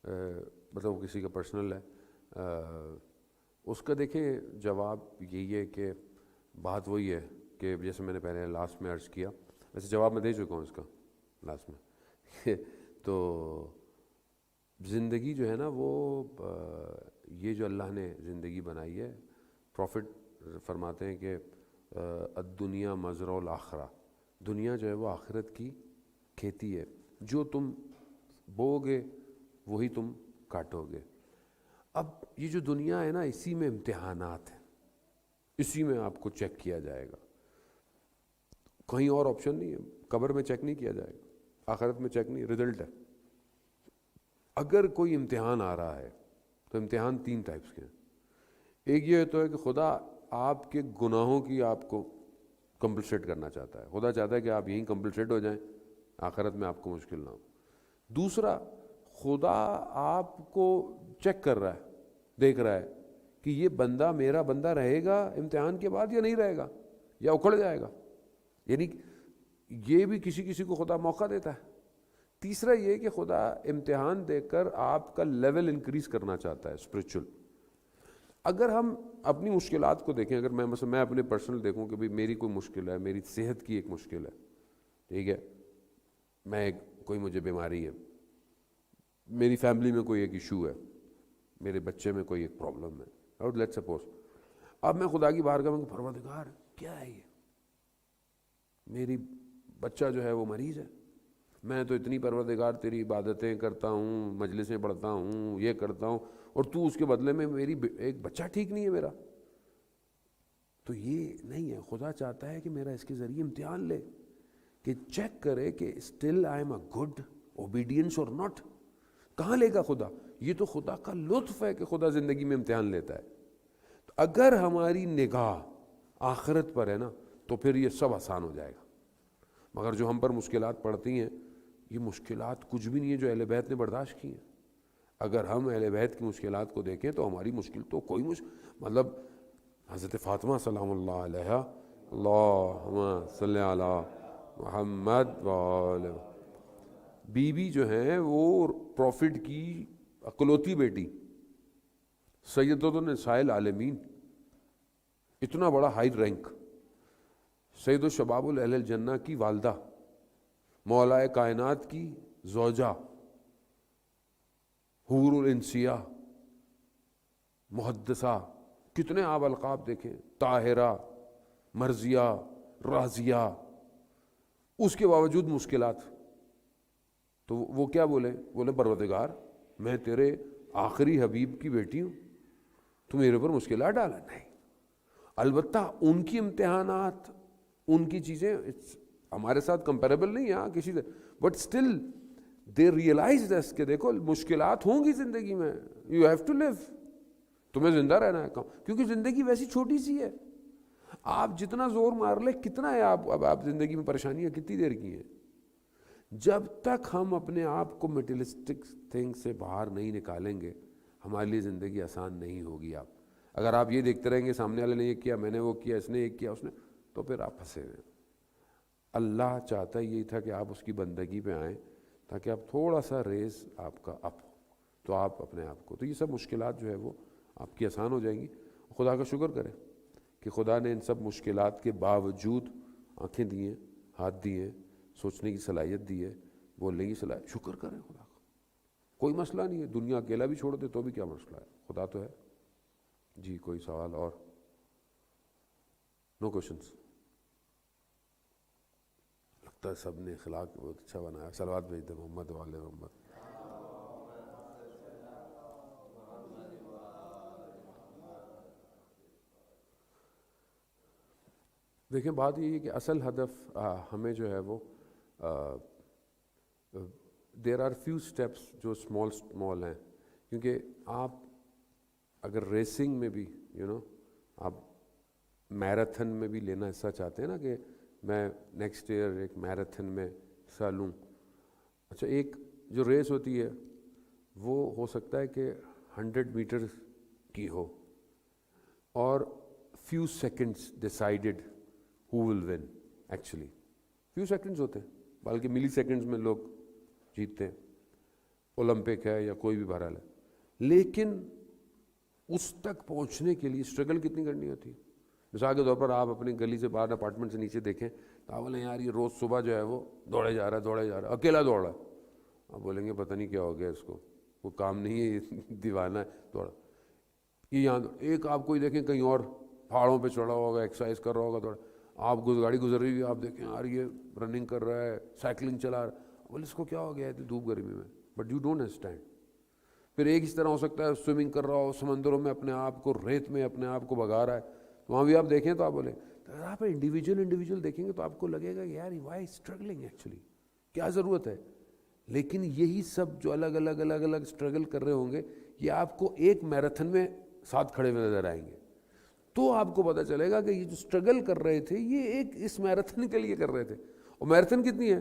مطلب وہ کسی کا پرسنل ہے. اس کا دیکھیں جواب یہی ہے کہ بات وہی ہے کہ جیسے میں نے پہلے لاسٹ میں عرض کیا, ویسے جواب میں دے چکا ہوں اس کا لاسٹ میں تو زندگی جو ہے نا وہ یہ جو اللہ نے زندگی بنائی ہے, پروفٹ فرماتے ہیں کہ الدنیا مزرع الاخرہ, دنیا جو ہے وہ آخرت کی کھیتی ہے, جو تم بو گے وہی تم کاٹو گے. اب یہ جو دنیا ہے نا اسی میں امتحانات ہیں, اسی میں آپ کو چیک کیا جائے گا, کہیں اور آپشن نہیں ہے. قبر میں چیک نہیں کیا جائے گا, آخرت میں چیک نہیں, رزلٹ ہے. اگر کوئی امتحان آ رہا ہے تو امتحان 3 ٹائپس کے ہیں. ایک یہ تو ہے کہ خدا آپ کے گناہوں کی آپ کو کمپنسیٹ کرنا چاہتا ہے, خدا چاہتا ہے کہ آپ یہیں کمپنسیٹ ہو جائیں, آخرت میں آپ کو مشکل نہ ہو. دوسرا, خدا آپ کو چیک کر رہا ہے, دیکھ رہا ہے کہ یہ بندہ میرا بندہ رہے گا امتحان کے بعد یا نہیں رہے گا, یا اکھڑ جائے گا. یعنی یہ بھی کسی کسی کو خدا موقع دیتا ہے. تیسرا یہ کہ خدا امتحان دے کر آپ کا لیول انکریز کرنا چاہتا ہے اسپرچل. اگر ہم اپنی مشکلات کو دیکھیں, اگر میں اپنے پرسنل دیکھوں کہ بھئی میری کوئی مشکل ہے, میری صحت کی ایک مشکل ہے, ٹھیک ہے, کوئی مجھے بیماری ہے, میری فیملی میں کوئی ایک ایشو ہے, میرے بچے میں کوئی ایک پرابلم ہے, اور لیٹس سپوز اب میں خدا کی بارگاہ میں پروردگار کیا ہے یہ, میری بچہ جو ہے وہ مریض ہے, میں تو اتنی پروردگار تیری عبادتیں کرتا ہوں, مجلسیں پڑھتا ہوں, یہ کرتا ہوں, اور تو اس کے بدلے میں میری ایک بچہ ٹھیک نہیں ہے میرا. تو یہ نہیں ہے. خدا چاہتا ہے کہ میرا اس کے ذریعے امتحان لے, کہ چیک کرے کہ still I am a good obedience اور ناٹ. کہاں لے گا خدا؟ یہ تو خدا کا لطف ہے کہ خدا زندگی میں امتحان لیتا ہے. تو اگر ہماری نگاہ آخرت پر ہے نا تو پھر یہ سب آسان ہو جائے گا. مگر جو ہم پر مشکلات پڑتی ہیں, یہ مشکلات کچھ بھی نہیں ہے جو اہل بیت نے برداشت کی ہیں. اگر ہم اہل بیت کی مشکلات کو دیکھیں تو ہماری مشکل تو کوئی مطلب حضرت فاطمہ سلام اللہ علیہ, اللہم صلی علی محمد وآلہ, بی جو ہیں وہ پروفٹ کی اکلوتی بیٹی, سیدۃ النساء العالمین, اتنا بڑا ہائی رینک, سید الشباب اہل الجنہ کی والدہ, مولا کائنات کی زوجہ, حور الانسیہ, محدثہ, کتنے آپ القاب دیکھیں, طاہرہ, مرضیہ, راضیہ, اس کے باوجود مشکلات. تو وہ کیا بولے پروردگار میں تیرے آخری حبیب کی بیٹی ہوں, تو میرے پر مشکلات ڈالا نہیں. البتہ ان کی امتحانات, ان کی چیزیں ہمارے ساتھ کمپیریبل نہیں ہیں کسی سے, بٹ اسٹل دے ریئلائز دس کہ دیکھو مشکلات ہوں گی زندگی میں, یو ہیو ٹو لیو, تمہیں زندہ رہنا ہے, کیونکہ زندگی ویسی چھوٹی سی ہے. آپ جتنا زور مار لیں کتنا ہے, آپ زندگی میں پریشانیاں کتنی دیر کی ہیں. جب تک ہم اپنے آپ کو میٹیریلسٹک تھنگ سے باہر نہیں نکالیں گے ہمارے لیے زندگی آسان نہیں ہوگی. اگر آپ یہ دیکھتے رہیں گے سامنے والے نے یہ کیا، میں نے وہ کیا، اس نے یہ کیا، اس نے، تو پھر آپ پھنسے ہوئے. اللہ چاہتا یہی تھا کہ آپ اس کی بندگی پہ آئیں تاکہ آپ تھوڑا سا ریز آپ کا اپ ہو تو آپ اپنے آپ کو، تو یہ سب مشکلات جو ہے وہ آپ کی آسان ہو جائیں گی. خدا کا شکر کریں کہ خدا نے ان سب مشکلات کے باوجود آنکھیں دی ہیں، ہاتھ دیے ہیں، سوچنے کی صلاحیت دی ہے، بولنے کی صلاحیت. شکر کریں خدا کا. کوئی مسئلہ نہیں ہے، دنیا اکیلا بھی چھوڑ دے تو بھی کیا مسئلہ ہے، خدا تو ہے. جی کوئی سوال اور؟ نو کوشچنس؟ لگتا ہے سب نے اخلاق بہت اچھا بنایا. صلوات بھیج دیں محمد والے محمد. دیکھیں بات یہ ہے کہ اصل ہدف ہمیں جو ہے وہ دیر آر فیو اسٹیپس جو اسمال ہیں، کیونکہ آپ اگر ریسنگ میں بھی آپ میراتھن میں بھی لینا حصہ چاہتے ہیں نا کہ میں نیکسٹ ایئر ایک میراتھن میں حصہ لوں. اچھا ایک جو ریس ہوتی ہے وہ ہو سکتا ہے کہ 100 میٹر کی ہو اور few seconds decided who will win actually. Few seconds ہوتے ہیں، بلکہ ملی سیکنڈز میں لوگ جیتتے ہیں. اولمپک ہے یا کوئی بھی بہرحال ہے، لیکن اس تک پہنچنے کے لیے اسٹرگل کتنی کرنی ہوتی ہے. مثال کے طور پر آپ اپنی گلی سے باہر اپارٹمنٹ سے نیچے دیکھیں تو آپ بولیں یار یہ روز صبح جو ہے وہ دوڑے جا رہا ہے اکیلا دوڑ رہا ہے. آپ بولیں گے پتہ نہیں کیا ہو گیا اس کو، وہ کام نہیں ہے، یہ دیوانہ ہے دوڑا. یہ یہاں ایک آپ کوئی دیکھیں کہیں اور پہاڑوں پہ چڑھا ہوگا، ایکسرسائز کر رہا ہوگا دوڑا. آپ گاڑی گزر رہی ہوئی، آپ دیکھیں یار یہ رننگ کر رہا ہے، سائیکلنگ چلا رہا ہے، بولے اس کو کیا ہو گیا ہے دھوپ گرمی میں. But you don't understand. پھر ایک اس طرح ہو سکتا ہے سوئمنگ کر رہا ہو سمندروں میں، اپنے آپ کو ریت میں اپنے آپ کو بھگا رہا ہے، تو وہاں بھی آپ دیکھیں تو آپ بولیں. اگر آپ انڈیویجول دیکھیں گے تو آپ کو لگے گا کہ یار وائی اسٹرگلنگ ایکچولی، کیا ضرورت ہے. لیکن یہی سب جو الگ الگ اسٹرگل کر رہے ہوں گے یہ آپ کو ایک میراتھن میں ساتھ کھڑے ہوئے نظر آئیں گے. تو آپ کو پتہ چلے گا کہ یہ جو اسٹرگل کر رہے تھے یہ ایک اس میراتھن کے لیے کر رہے تھے. اور میراتھن کتنی ہے؟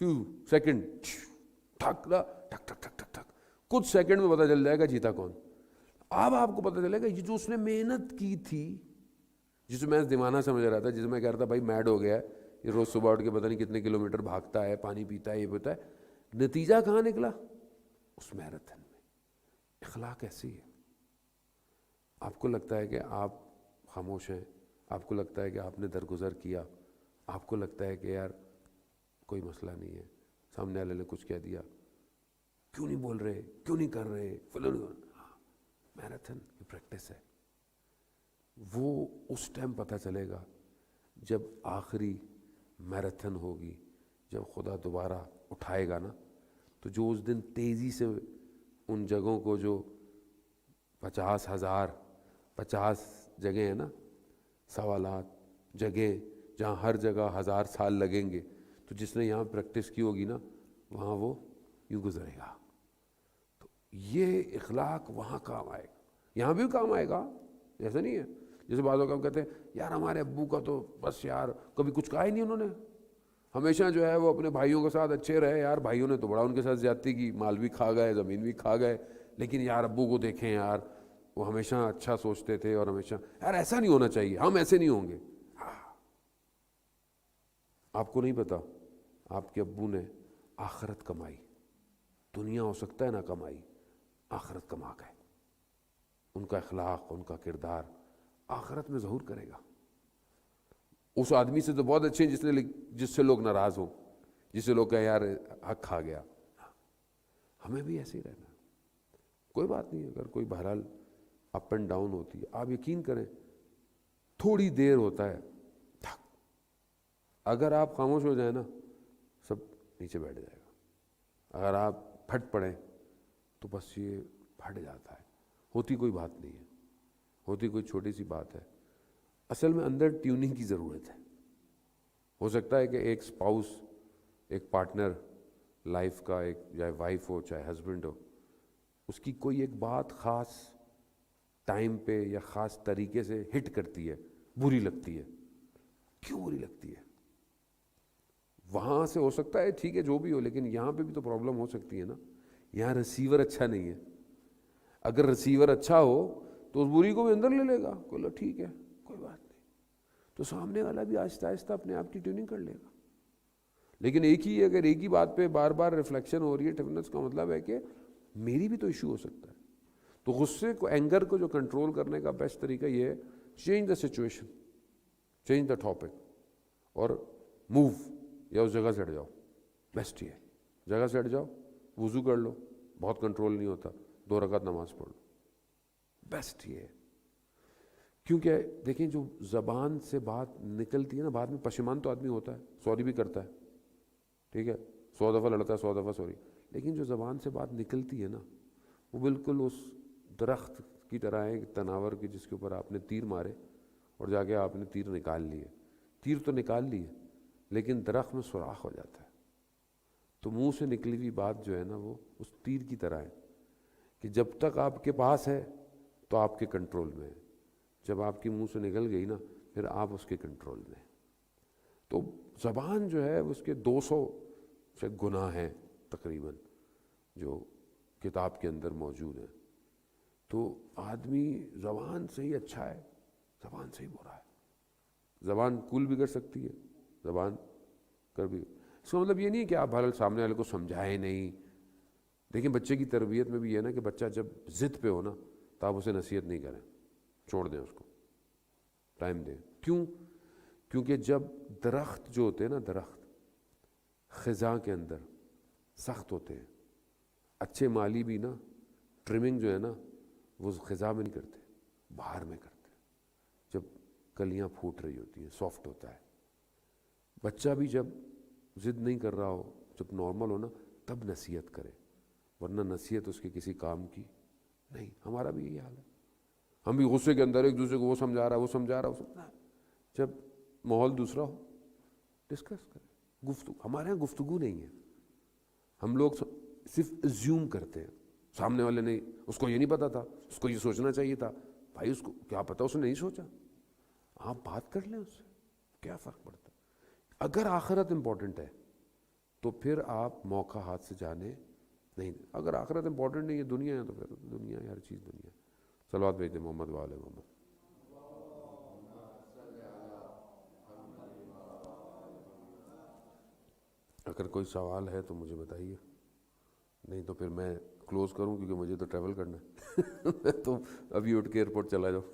فیو سیکنڈ، ٹھک ٹھک ٹھک ٹھک ٹھک ٹھک، کچھ سیکنڈ میں پتہ چل جائے گا جیتا کون. اب آپ کو پتہ چلے گا یہ جو اس نے محنت کی تھی، جس میں دیوانہ سمجھ رہا تھا، جس میں کہہ رہا تھا بھائی میڈ ہو گیا ہے یہ، روز صبح اٹھ کے پتہ نہیں کتنے کلومیٹر بھاگتا ہے، پانی پیتا ہے، یہ پیتا ہے، نتیجہ کہاں نکلا؟ اس میراتھن میں. اخلاق ایسی ہے. آپ کو لگتا ہے کہ آپ خاموش ہیں، آپ کو لگتا ہے کہ آپ نے درگزر کیا، آپ کو لگتا ہے کہ یار کوئی مسئلہ نہیں ہے، سامنے والے نے کچھ کہہ دیا، کیوں نہیں بول رہے، کیوں نہیں کر رہے، میراتھن کی پریکٹس ہے. وہ اس ٹائم پتہ چلے گا جب آخری میراتھن ہوگی، جب خدا دوبارہ اٹھائے گا نا، تو جو اس دن تیزی سے ان جگہوں کو جو 50 جگہیں ہیں نا، سوالات جگہ جہاں ہر جگہ 1000 سال لگیں گے، تو جس نے یہاں پریکٹس کی ہوگی نا وہاں وہ یوں گزرے گا. تو یہ اخلاق وہاں کام آئے گا، یہاں بھی کام آئے گا. ایسا نہیں ہے جیسے بعضوں کا ہم کہتے ہیں یار ہمارے ابو کا تو بس یار کبھی کچھ کہا ہی نہیں، انہوں نے ہمیشہ جو ہے وہ اپنے بھائیوں کے ساتھ اچھے رہے. یار بھائیوں نے تو بڑا ان کے ساتھ زیادتی کی، مال بھی کھا گئے، زمین بھی کھا گئے، لیکن یار ابو کو دیکھیں یار وہ ہمیشہ اچھا سوچتے تھے، اور ہمیشہ یار ایسا نہیں ہونا چاہیے، ہم ایسے نہیں ہوں گے. آپ کو نہیں پتا آپ کے ابو نے آخرت کمائی، دنیا ہو سکتا ہے نہ کمائی، آخرت کما گئے. ان کا اخلاق، ان کا کردار آخرت میں ظہور کرے گا. اس آدمی سے تو بہت اچھے ہیں جس سے لوگ ناراض ہوں، جس سے لوگ کہیں یار حق کھا گیا. ہمیں بھی ایسے ہی رہنا. کوئی بات نہیں، اگر کوئی بہرحال اپ اینڈ ڈاؤن ہوتی ہے، آپ یقین کریں تھوڑی دیر ہوتا ہے، اگر آپ خاموش ہو جائیں نا سب نیچے بیٹھ جائے گا. اگر آپ پھٹ پڑیں تو بس یہ پھٹ جاتا ہے. ہوتی کوئی بات نہیں ہے، ہوتی کوئی چھوٹی سی بات ہے. اصل میں اندر ٹیوننگ کی ضرورت ہے. ہو سکتا ہے کہ ایک سپاؤس، ایک پارٹنر لائف کا، ایک چاہے وائف ہو چاہے ہسبینڈ ہو، اس کی کوئی ایک بات خاص ٹائم پہ یا خاص طریقے سے ہٹ کرتی ہے، بری لگتی ہے. کیوں بری لگتی ہے؟ وہاں سے ہو سکتا ہے ٹھیک ہے جو بھی ہو، لیکن یہاں پہ بھی تو پرابلم ہو سکتی ہے نا. یہاں ریسیور اچھا نہیں ہے. اگر ریسیور اچھا ہو تو اس بری کو بھی اندر لے لے گا، بولو ٹھیک ہے کوئی بات نہیں، تو سامنے والا بھی آہستہ آہستہ اپنے آپ کی ٹیوننگ کر لے گا. لیکن ایک ہی اگر ایک ہی بات پہ بار بار ریفلیکشن ہو رہی ہے، ٹفنس کا مطلب ہے کہ میری بھی تو ایشو ہو سکتا ہے. تو غصے کو، اینگر کو جو کنٹرول کرنے کا بیسٹ طریقہ یہ ہے، change the situation, change the topic, اور موو، یا اس جگہ سے ہٹ جاؤ. بیسٹ یہ ہے، جگہ سے ہٹ جاؤ، وضو کر لو، بہت کنٹرول نہیں ہوتا، 2 رکعت نماز پڑھ لو. بیسٹ یہ ہے. کیونکہ دیکھیں جو زبان سے بات نکلتی ہے نا، بعد میں پشیمان تو آدمی ہوتا ہے، سوری بھی کرتا ہے، ٹھیک ہے، 100 دفعہ لڑتا ہے، 100 دفعہ سوری، لیکن جو زبان سے بات نکلتی ہے نا، وہ بالکل اس درخت کی طرح ہے، تناور کی، جس کے اوپر آپ نے تیر مارے اور جا کے آپ نے تیر نکال لیے. تیر تو نکال لیے لیکن درخت میں سوراخ ہو جاتا ہے. تو منہ سے نکلی ہوئی بات جو ہے نا، وہ اس تیر کی طرح ہے کہ جب تک آپ کے پاس ہے تو آپ کے کنٹرول میں ہے، جب آپ کی منہ سے نکل گئی نا پھر آپ اس کے کنٹرول میں ہیں. تو زبان جو ہے اس کے 200 سے گناہ ہیں تقریباً جو کتاب کے اندر موجود ہیں. تو آدمی زبان سے ہی اچھا ہے، زبان سے ہی برا ہے. زبان کول بھی کر سکتی ہے، زبان کر بھی. اس کا مطلب یہ نہیں ہے کہ آپ بھل سامنے والے کو سمجھائیں نہیں. دیکھیں بچے کی تربیت میں بھی یہ ہے نا کہ بچہ جب ضد پہ ہو نا تو آپ اسے نصیحت نہیں کریں، چھوڑ دیں، اس کو ٹائم دیں. کیوں؟ کیونکہ جب درخت جو ہوتے ہیں نا، درخت خزاں کے اندر سخت ہوتے ہیں. اچھے مالی بھی نا ٹرمنگ جو ہے نا وہ خزاں میں نہیں کرتے، باہر میں کرتے ہیں، جب کلیاں پھوٹ رہی ہوتی ہیں، سافٹ ہوتا ہے. بچہ بھی جب ضد نہیں کر رہا ہو، جب نارمل ہو نا، تب نصیحت کرے، ورنہ نصیحت اس کے کسی کام کی نہیں. ہمارا بھی یہی حال ہے، ہم بھی غصے کے اندر ایک دوسرے کو وہ سمجھا رہا ہے، وہ سمجھا رہا ہے. جب ماحول دوسرا ہو ڈسکس کریں. گفتگو، ہمارے یہاں گفتگو نہیں ہے. ہم لوگ صرف ایزیوم کرتے ہیں. سامنے والے نے، اس کو یہ نہیں پتا تھا، اس کو یہ سوچنا چاہیے تھا. بھائی اس کو کیا پتا، اس نے نہیں سوچا. آپ بات کر لیں اس سے، کیا فرق پڑتا ہے. اگر آخرت امپورٹنٹ ہے تو پھر آپ موقع ہاتھ سے جانے نہیں دیں. اگر آخرت امپورٹنٹ نہیں ہے، دنیا ہے، تو پھر دنیا ہے، ہر چیز دنیا ہے. صلوات بھیج دیں محمد و آل محمد. اگر کوئی سوال ہے تو مجھے بتائیے، نہیں تو پھر میں کلوز کروں، کیونکہ مجھے تو ٹریول کرنا ہے. میں تو ابھی اٹھ کے ایئرپورٹ چلا جاؤں.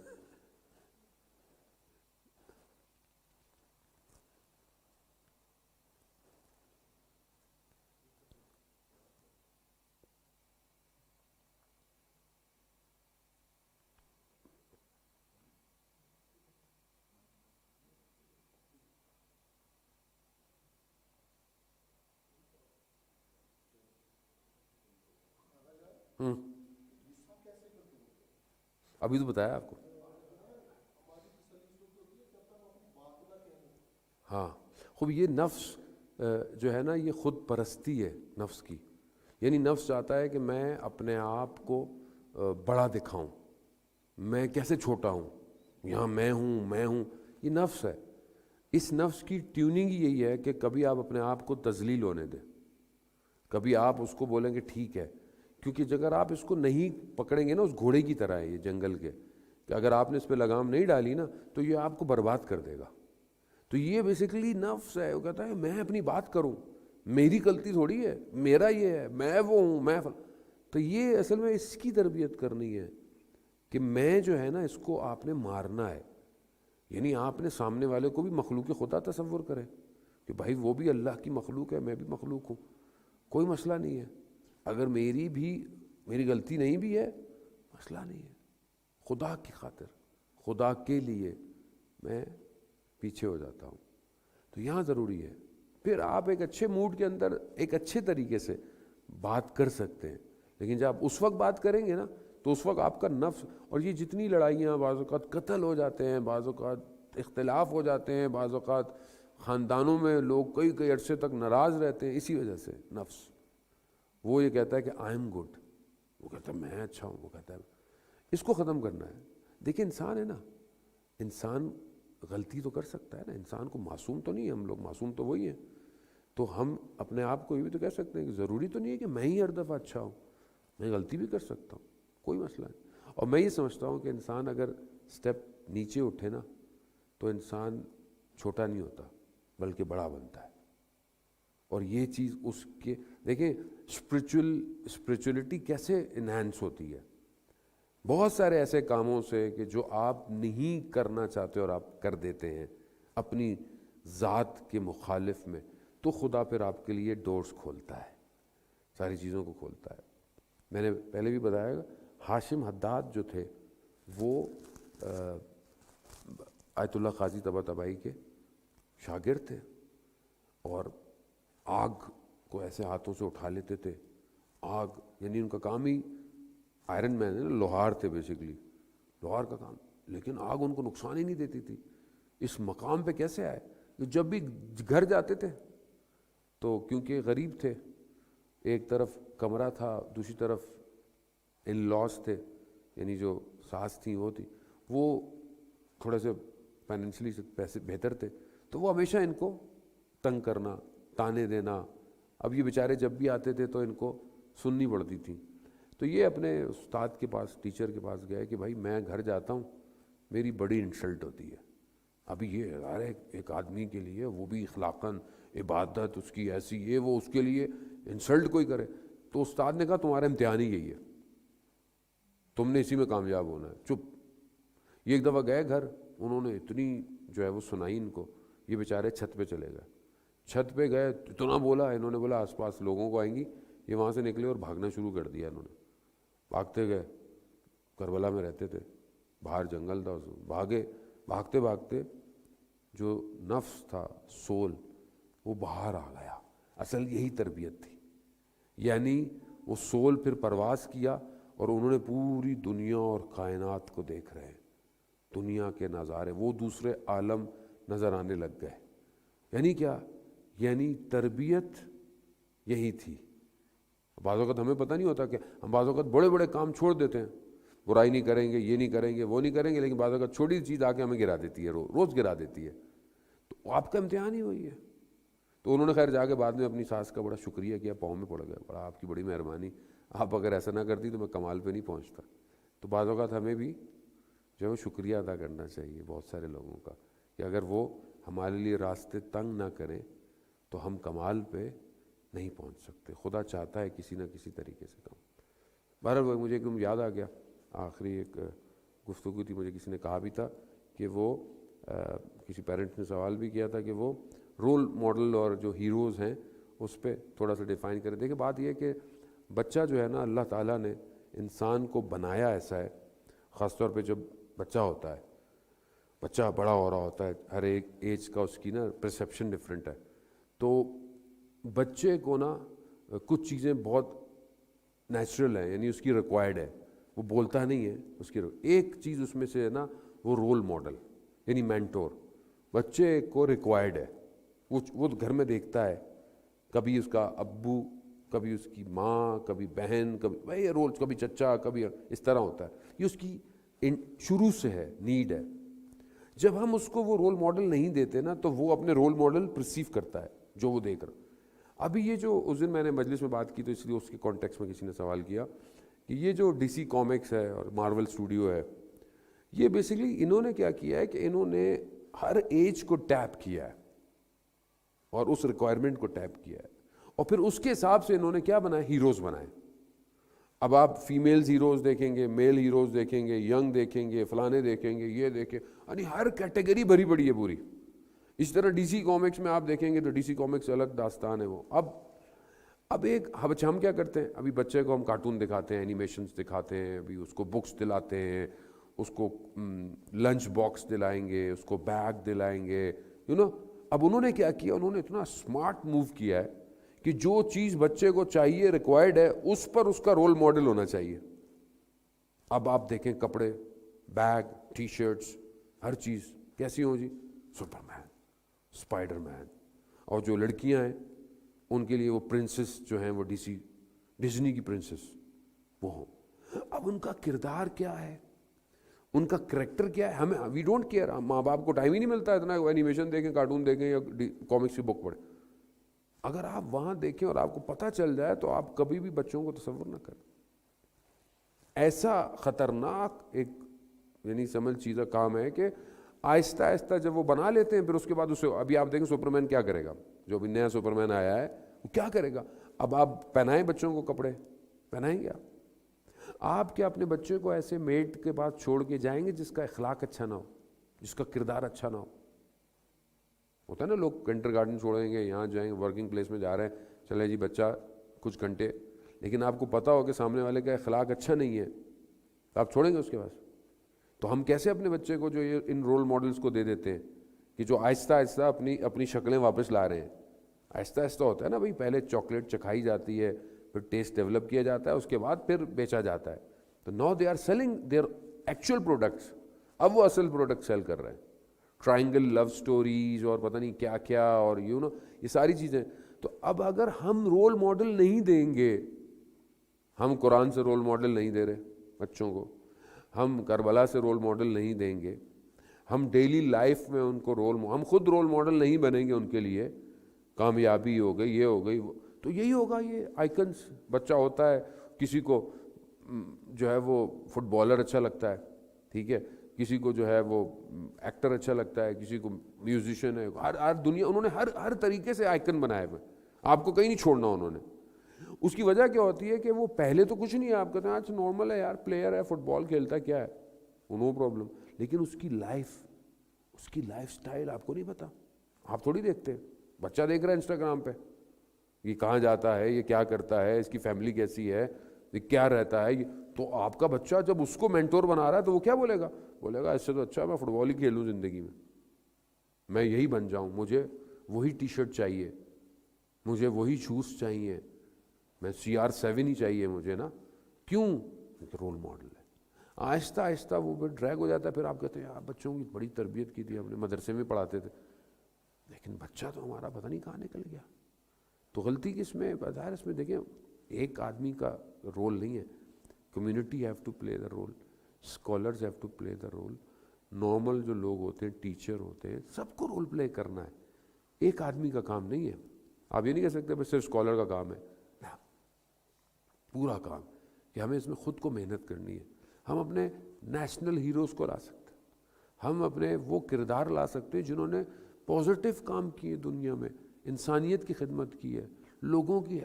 ابھی تو بتایا آپ کو. ہاں خوب، یہ نفس جو ہے نا، یہ خود پرستی ہے نفس کی. یعنی نفس چاہتا ہے کہ میں اپنے آپ کو بڑا دکھاؤں، میں کیسے چھوٹا ہوں، یہاں میں ہوں، میں ہوں. یہ نفس ہے. اس نفس کی ٹیوننگ یہی ہے کہ کبھی آپ اپنے آپ کو تذلیل ہونے دیں، کبھی آپ اس کو بولیں کہ ٹھیک ہے. کیونکہ اگر آپ اس کو نہیں پکڑیں گے نا، اس گھوڑے کی طرح ہے یہ جنگل کے، کہ اگر آپ نے اس پہ لگام نہیں ڈالی نا تو یہ آپ کو برباد کر دے گا. تو یہ بیسیکلی نفس ہے، وہ کہتا ہے میں اپنی بات کروں، میری غلطی تھوڑی ہے، میرا یہ ہے، میں وہ ہوں، میں تو یہ اصل میں اس کی تربیت کرنی ہے کہ میں جو ہے نا اس کو آپ نے مارنا ہے. یعنی آپ نے سامنے والے کو بھی مخلوق خدا تصور کرے کہ بھائی وہ بھی اللہ کی مخلوق ہے، میں بھی مخلوق ہوں، کوئی مسئلہ نہیں ہے. اگر میری غلطی نہیں بھی ہے، مسئلہ نہیں ہے. خدا کی خاطر، خدا کے لیے میں پیچھے ہو جاتا ہوں. تو یہاں ضروری ہے. پھر آپ ایک اچھے موڈ کے اندر ایک اچھے طریقے سے بات کر سکتے ہیں. لیکن جب آپ اس وقت بات کریں گے نا تو اس وقت آپ کا نفس، اور یہ جتنی لڑائیاں، بعض اوقات قتل ہو جاتے ہیں، بعض اوقات اختلاف ہو جاتے ہیں، بعض اوقات خاندانوں میں لوگ کئی عرصے تک ناراض رہتے ہیں، اسی وجہ سے نفس. وہ یہ کہتا ہے کہ آئی ایم گڈ، وہ کہتا ہے میں اچھا ہوں، وہ کہتا ہے. اس کو ختم کرنا ہے. دیکھیں انسان ہے نا، انسان غلطی تو کر سکتا ہے نا، انسان کو معصوم تو نہیں ہے، ہم لوگ معصوم تو وہی ہیں. تو ہم اپنے آپ کو یہ بھی تو کہہ سکتے ہیں کہ ضروری تو نہیں ہے کہ میں ہی ہر دفعہ اچھا ہوں، میں غلطی بھی کر سکتا ہوں، کوئی مسئلہ نہیں۔ اور میں یہ سمجھتا ہوں کہ انسان اگر سٹیپ نیچے اٹھے نا تو انسان چھوٹا نہیں ہوتا بلکہ بڑا بنتا ہے۔ اور یہ چیز اس کے دیکھیں اسپریچولیٹی کیسے انہینس ہوتی ہے، بہت سارے ایسے کاموں سے کہ جو آپ نہیں کرنا چاہتے اور آپ کر دیتے ہیں اپنی ذات کے مخالف میں، تو خدا پھر آپ کے لیے ڈورز کھولتا ہے، ساری چیزوں کو کھولتا ہے۔ میں نے پہلے بھی بتایا گا، ہاشم حداد جو تھے وہ آیت اللہ قاضی طباطبائی کے شاگرد تھے، اور آگ کو ایسے ہاتھوں سے اٹھا لیتے تھے، آگ یعنی ان کا کام ہی آئرن مین ہے، لوہار تھے بیسیکلی، لوہار کا کام، لیکن آگ ان کو نقصان ہی نہیں دیتی تھی۔ اس مقام پہ کیسے آئے؟ جب بھی گھر جاتے تھے تو کیونکہ غریب تھے، ایک طرف کمرہ تھا، دوسری طرف ان لاس تھے، یعنی جو ساس تھیں وہ تھی، وہ تھوڑے سے فائنینشلی پیسے بہتر تھے، تو وہ ہمیشہ ان کو تنگ کرنا، تانے دینا۔ اب یہ بیچارے جب بھی آتے تھے تو ان کو سننی پڑتی تھی، تو یہ اپنے استاد کے پاس، ٹیچر کے پاس گئے کہ بھائی میں گھر جاتا ہوں، میری بڑی انسلٹ ہوتی ہے۔ ابھی یہ یار ایک آدمی کے لیے، وہ بھی اخلاقاً عبادت اس کی ایسی، یہ وہ، اس کے لیے انسلٹ کوئی کرے۔ تو استاد نے کہا تمہارا امتحان ہی یہی ہے، تم نے اسی میں کامیاب ہونا ہے، چپ۔ یہ ایک دفعہ گئے گھر، انہوں نے اتنی جو ہے وہ سنائی ان کو، یہ بیچارے چھت پہ چلے گئے، چھت پہ گئے اتنا بولا، انہوں نے بولا آس پاس لوگوں کو آئیں گی، یہ وہاں سے نکلے اور بھاگنا شروع کر دیا انہوں نے، بھاگتے گئے، کربلا میں رہتے تھے، باہر جنگل تھا، بھاگے، بھاگتے بھاگتے جو نفس تھا، سول، وہ باہر آ گیا۔ اصل یہی تربیت تھی، یعنی وہ سول پھر پرواز کیا، اور انہوں نے پوری دنیا اور کائنات کو دیکھ رہے ہیں، دنیا کے نظارے، وہ دوسرے عالم نظر آنے لگ گئے۔ یعنی کیا؟ یعنی تربیت یہی تھی۔ بعض اوقات ہمیں پتہ نہیں ہوتا کہ ہم بعض اوقات بڑے بڑے کام چھوڑ دیتے ہیں، برائی نہیں کریں گے، یہ نہیں کریں گے، وہ نہیں کریں گے، لیکن بعض اوقات چھوٹی چیز آ کے ہمیں گرا دیتی ہے، روز گرا دیتی ہے۔ تو آپ کا امتحان ہی وہی ہے۔ تو انہوں نے خیر جا کے بعد میں اپنی ساس کا بڑا شکریہ کیا، پاؤں میں پڑ گیا، بڑا آپ کی بڑی مہربانی، آپ اگر ایسا نہ کرتی تو میں کمال پہ نہیں پہنچتا۔ تو بعض اوقات ہمیں بھی جو ہے وہ شکریہ ادا کرنا چاہیے بہت سارے لوگوں کا، کہ اگر وہ ہمارے لیے راستے تنگ نہ کریں تو ہم کمال پہ نہیں پہنچ سکتے۔ خدا چاہتا ہے کسی نہ کسی طریقے سے کام۔ بہرحال مجھے ایک یاد آ گیا، آخری ایک گفتگو تھی، مجھے کسی نے کہا بھی تھا کہ وہ کسی پیرنٹس نے سوال بھی کیا تھا کہ وہ رول ماڈل اور جو ہیروز ہیں اس پہ تھوڑا سا ڈیفائن کریں۔ دیکھیں بات یہ ہے کہ بچہ جو ہے نا، اللہ تعالیٰ نے انسان کو بنایا ایسا ہے، خاص طور پہ جب بچہ ہوتا ہے، بچہ بڑا ہو رہا ہوتا ہے، ہر ایک ایج کا اس کی نا پرسیپشن ڈفرینٹ ہے، تو بچے کو نا کچھ چیزیں بہت نیچرل ہیں، یعنی اس کی ریکوائرڈ ہے، وہ بولتا نہیں ہے، اس کی ایک چیز اس میں سے ہے نا وہ رول ماڈل یعنی مینٹور، بچے کو ریکوائرڈ ہے، وہ گھر میں دیکھتا ہے، کبھی اس کا ابو، کبھی اس کی ماں، کبھی بہن، کبھی بھائی یہ رول، کبھی چچا، کبھی اس طرح ہوتا ہے، یہ اس کی شروع سے ہے، نیڈ ہے۔ جب ہم اس کو وہ رول ماڈل نہیں دیتے نا تو وہ اپنے رول ماڈل پرسیو کرتا ہے جو وہ دیکھ رہا۔ ابھی یہ جو اس دن میں نے مجلس میں بات کی تو اس لیے اس کے کانٹیکس میں کسی نے سوال کیا کہ یہ جو ڈی سی کامکس ہے اور مارول اسٹوڈیو ہے، یہ بیسیکلی انہوں نے کیا کیا ہے کہ انہوں نے ہر ایج کو ٹیپ کیا ہے اور اس ریکوائرمنٹ کو ٹیپ کیا ہے، اور پھر اس کے حساب سے انہوں نے کیا بنایا، ہیروز بنائے۔ اب آپ فیمیلز ہیروز دیکھیں گے، میل ہیروز دیکھیں گے، ینگ دیکھیں گے، فلانے دیکھیں گے، یہ دیکھیں، یعنی ہر کیٹیگری بھری پڑی ہے پوری۔ اس طرح ڈی سی کامکس میں آپ دیکھیں گے تو ڈی سی کامکس الگ داستان ہے وہ۔ اب ایک ہم کیا کرتے ہیں، ابھی بچے کو ہم کارٹون دکھاتے ہیں، اینیمیشنز دکھاتے ہیں، ابھی اس کو بکس دلاتے ہیں، اس کو لنچ باکس دلائیں گے، اس کو بیگ دلائیں گے، اب انہوں نے کیا کیا، انہوں نے اتنا اسمارٹ موو کیا ہے کہ جو چیز بچے کو چاہیے، ریکوائرڈ ہے، اس پر اس کا رول ماڈل ہونا چاہیے۔ اب آپ دیکھیں کپڑے، بیگ، ٹی شرٹس، ہر چیز کیسی ہوں جی، سپر مین، اسپائڈر مین، اور جو لڑکیاں ہیں ان کے لیے وہ پرنسس جو ہیں وہ ڈزنی کی پرنسس وہ ہوں۔ اب ان کا کردار کیا ہے، ان کا کریکٹر کیا ہے، ہمیں وی ڈونٹ کیئر۔ ماں باپ کو ٹائم ہی نہیں ملتا اتنا اینیمیشن دیکھیں، کارٹون دیکھیں یا کامکس کی بک پڑھیں۔ اگر آپ وہاں دیکھیں اور آپ کو پتہ چل جائے تو آپ کبھی بھی بچوں کو تصور نہ کریں. ایسا خطرناک ایک یعنی سمجھ چیزہ کام ہے کہ آہستہ آہستہ جب وہ بنا لیتے ہیں پھر اس کے بعد اسے ابھی آپ دیکھیں سپرمین کیا کرے گا, جو ابھی نیا سپرمین آیا ہے وہ کیا کرے گا. اب آپ پہنائیں بچوں کو کپڑے, پہنائیں گے آپ کیا اپنے بچے کو ایسے میڈ کے پاس چھوڑ کے جائیں گے جس کا اخلاق اچھا نہ ہو, جس کا کردار اچھا نہ ہو. ہوتا ہے نا لوگ کنڈر گارڈن چھوڑیں گے, یہاں جائیں گے, ورکنگ پلیس میں جا رہے ہیں, چلے جی بچہ کچھ گھنٹے, لیکن آپ کو پتا ہو کہ سامنے والے کا اخلاق اچھا نہیں ہے تو آپ چھوڑیں گے اس کے پاس. تو ہم کیسے اپنے بچے کو جو یہ ان رول ماڈلز کو دے دیتے ہیں کہ جو آہستہ آہستہ اپنی شکلیں واپس لا رہے ہیں. آہستہ آہستہ ہوتا ہے نا بھائی, پہلے چاکلیٹ چکھائی جاتی ہے, پھر ٹیسٹ ڈیولپ کیا جاتا ہے, اس کے بعد پھر بیچا جاتا ہے. تو now they are selling their actual products. اب وہ اصل پروڈکٹ سیل کر رہے ہیں, ٹرائنگل لو سٹوریز اور پتہ نہیں کیا کیا, اور یہ ساری چیزیں. تو اب اگر ہم رول ماڈل نہیں دیں گے, ہم قرآن سے رول ماڈل نہیں دے رہے بچوں کو, ہم کربلا سے رول ماڈل نہیں دیں گے, ہم ڈیلی لائف میں ان کو ہم خود رول ماڈل نہیں بنیں گے ان کے لیے, کامیابی ہو گئی, یہ ہو گئی, تو یہی ہوگا. یہ آئیکنس بچہ ہوتا ہے, کسی کو جو ہے وہ فٹ بالر اچھا لگتا ہے, ٹھیک ہے, کسی کو جو ہے وہ ایکٹر اچھا لگتا ہے, کسی کو میوزیشین ہے, ہر دنیا انہوں نے ہر طریقے سے آئیکن بنائے ہوئے, آپ کو کہیں نہیں چھوڑنا انہوں نے. اس کی وجہ کیا ہوتی ہے کہ وہ پہلے تو کچھ نہیں ہے, آپ کہتے ہیں آج نارمل ہے یار, پلیئر ہے, فٹ بال کھیلتا ہے, کیا ہے, نو پرابلم. لیکن اس کی لائف سٹائل آپ کو نہیں پتا, آپ تھوڑی دیکھتے ہیں. بچہ دیکھ رہا ہے انسٹاگرام پہ, یہ کہاں جاتا ہے, یہ کیا کرتا ہے, اس کی فیملی کیسی ہے, یہ کیا رہتا ہے. تو آپ کا بچہ جب اس کو مینٹور بنا رہا ہے تو وہ کیا بولے گا اس سے تو اچھا میں فٹ بال ہی کھیلوں زندگی میں یہی بن جاؤں, مجھے وہی ٹی شرٹ چاہیے, مجھے وہی شوز چاہیے, میں CR7 ہی چاہیے مجھے نا. کیوں؟ رول ماڈل ہے. آہستہ آہستہ وہ پھر ڈریگ ہو جاتا ہے. پھر آپ کہتے ہیں یار بچوں کی بڑی تربیت کی تھی ہم نے, مدرسے میں پڑھاتے تھے, لیکن بچہ تو ہمارا پتہ نہیں کہاں نکل گیا. تو غلطی کس میں ہے؟ اس میں دیکھیں ایک آدمی کا رول نہیں ہے, community have to play the role, scholars have to play the role, normal جو لوگ ہوتے ہیں, ٹیچر ہوتے ہیں, سب کو رول پلے کرنا ہے. ایک آدمی کا کام نہیں ہے. آپ یہ نہیں کہہ سکتے بس صرف اسکالر کا کام ہے, پورا کام کہ ہمیں اس میں خود کو محنت کرنی ہے. ہم اپنے نیشنل ہیروز کو لا سکتے ہیں, ہم اپنے وہ کردار لا سکتے ہیں جنہوں نے پازیٹیو کام کیے دنیا میں, انسانیت کی خدمت کی ہے, لوگوں کی,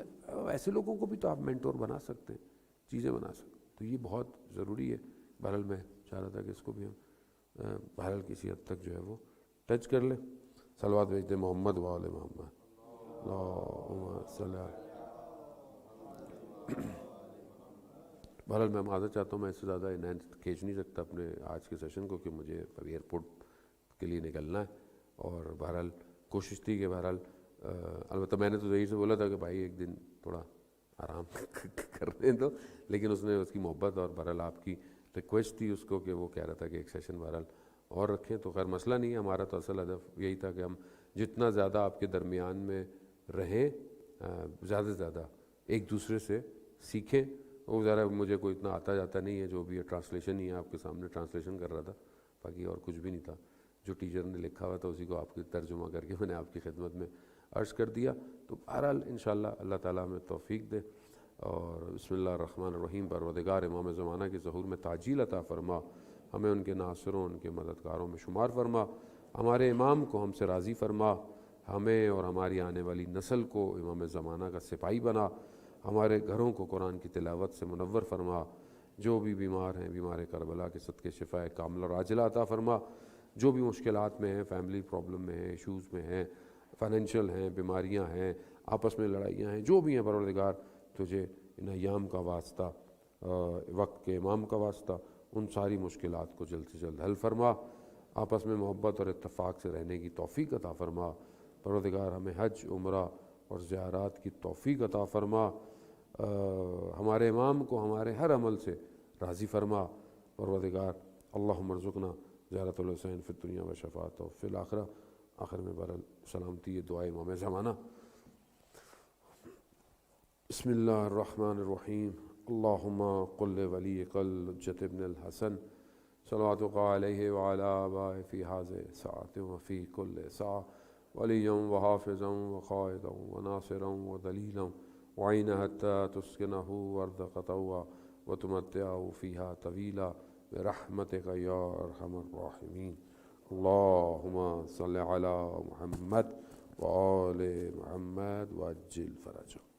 ایسے لوگوں کو بھی تو آپ مینٹور بنا سکتے ہیں, چیزیں بنا سکتے ہیں. تو یہ بہت ضروری ہے. بہرحال میں چاہ رہا تھا کہ اس کو بھی ہم بہرحال کسی حد تک جو ہے وہ ٹچ کر لیں. صلوات بھیجتے محمد و آل محمد. اللہم صلی. بہرحال میں معذرت چاہتا ہوں, میں اس سے زیادہ انہینس کھینچ نہیں سکتا اپنے آج کے سیشن کو, کہ مجھے ابھی ایئرپورٹ کے لیے نکلنا ہے. اور بہرحال کوشش تھی کہ بہرحال البتہ میں نے تو یہی سے بولا تھا کہ بھائی ایک دن تھوڑا آرام کرنے دو, لیکن اس نے اس کی محبت اور بہرحال آپ کی ریکویسٹ تھی اس کو کہ وہ کہہ رہا تھا کہ ایک سیشن بہرحال اور رکھیں. تو خیر مسئلہ نہیں ہے, ہمارا تو اصل ہدف یہی تھا کہ ہم جتنا زیادہ آپ کے درمیان میں رہیں, زیادہ سے زیادہ ایک دوسرے سے سیکھیں. وہ ذرا مجھے کوئی اتنا آتا جاتا نہیں ہے, جو بھی ہے ٹرانسلیشن ہی ہے, آپ کے سامنے ٹرانسلیشن کر رہا تھا, باقی اور کچھ بھی نہیں تھا. جو ٹیچر نے لکھا ہوا تھا اسی کو آپ کی ترجمہ کر کے میں نے آپ کی خدمت میں عرض کر دیا. تو بہرحال انشاءاللہ اللہ تعالیٰ ہمیں توفیق دے. اور بسم اللہ الرحمن الرحیم. پروردگار امام زمانہ کے ظہور میں تعجیل عطا فرما, ہمیں ان کے ناصروں, ان کے مددگاروں میں شمار فرما. ہمارے امام کو ہم سے راضی فرما, ہمیں اور ہماری آنے والی نسل کو امام زمانہ کا سپاہی بنا. ہمارے گھروں کو قرآن کی تلاوت سے منور فرما. جو بھی بیمار ہیں, بیمار کربلا کے صدقے شفاء کاملہ اور عاجلہ عطا فرما. جو بھی مشکلات میں ہیں, فیملی پرابلم میں ہیں, ایشوز میں ہیں, فائنینشیل ہیں, بیماریاں ہیں, آپس میں لڑائیاں ہیں, جو بھی ہیں پروردگار تجھے ان ایام کا واسطہ, وقت کے امام کا واسطہ, ان ساری مشکلات کو جلد سے جلد حل فرما. آپس میں محبت اور اتفاق سے رہنے کی توفیق عطا فرما. پروردگار ہمیں حج, عمرہ اور زیارات کی توفیق عطا فرما. ہمارے امام کو ہمارے ہر عمل سے راضی فرما. پروردگار اللہم ارزقنا زیارت الحسین فی الدنیا و شفاعت و فی الآخرہ. آخر میں بہرحال سلامتی دعائے امام زمانہ. بسم اللہ الرحمن الرحیم. اللہم قل ولیک الحجۃ ابن الحسن صلواتک علیہ وعلی آبائہ فی ھذہ ساعۃ و فی کل ساعۃ وليا وحافظا وقائدا وناصرا ودليلا وعينا حتى تسكنه وارضك طوعا وتمتعه فيها طويلا برحمتك يا أرحم الراحمين. اللهم صل على محمد وآل محمد وعجل فرجه.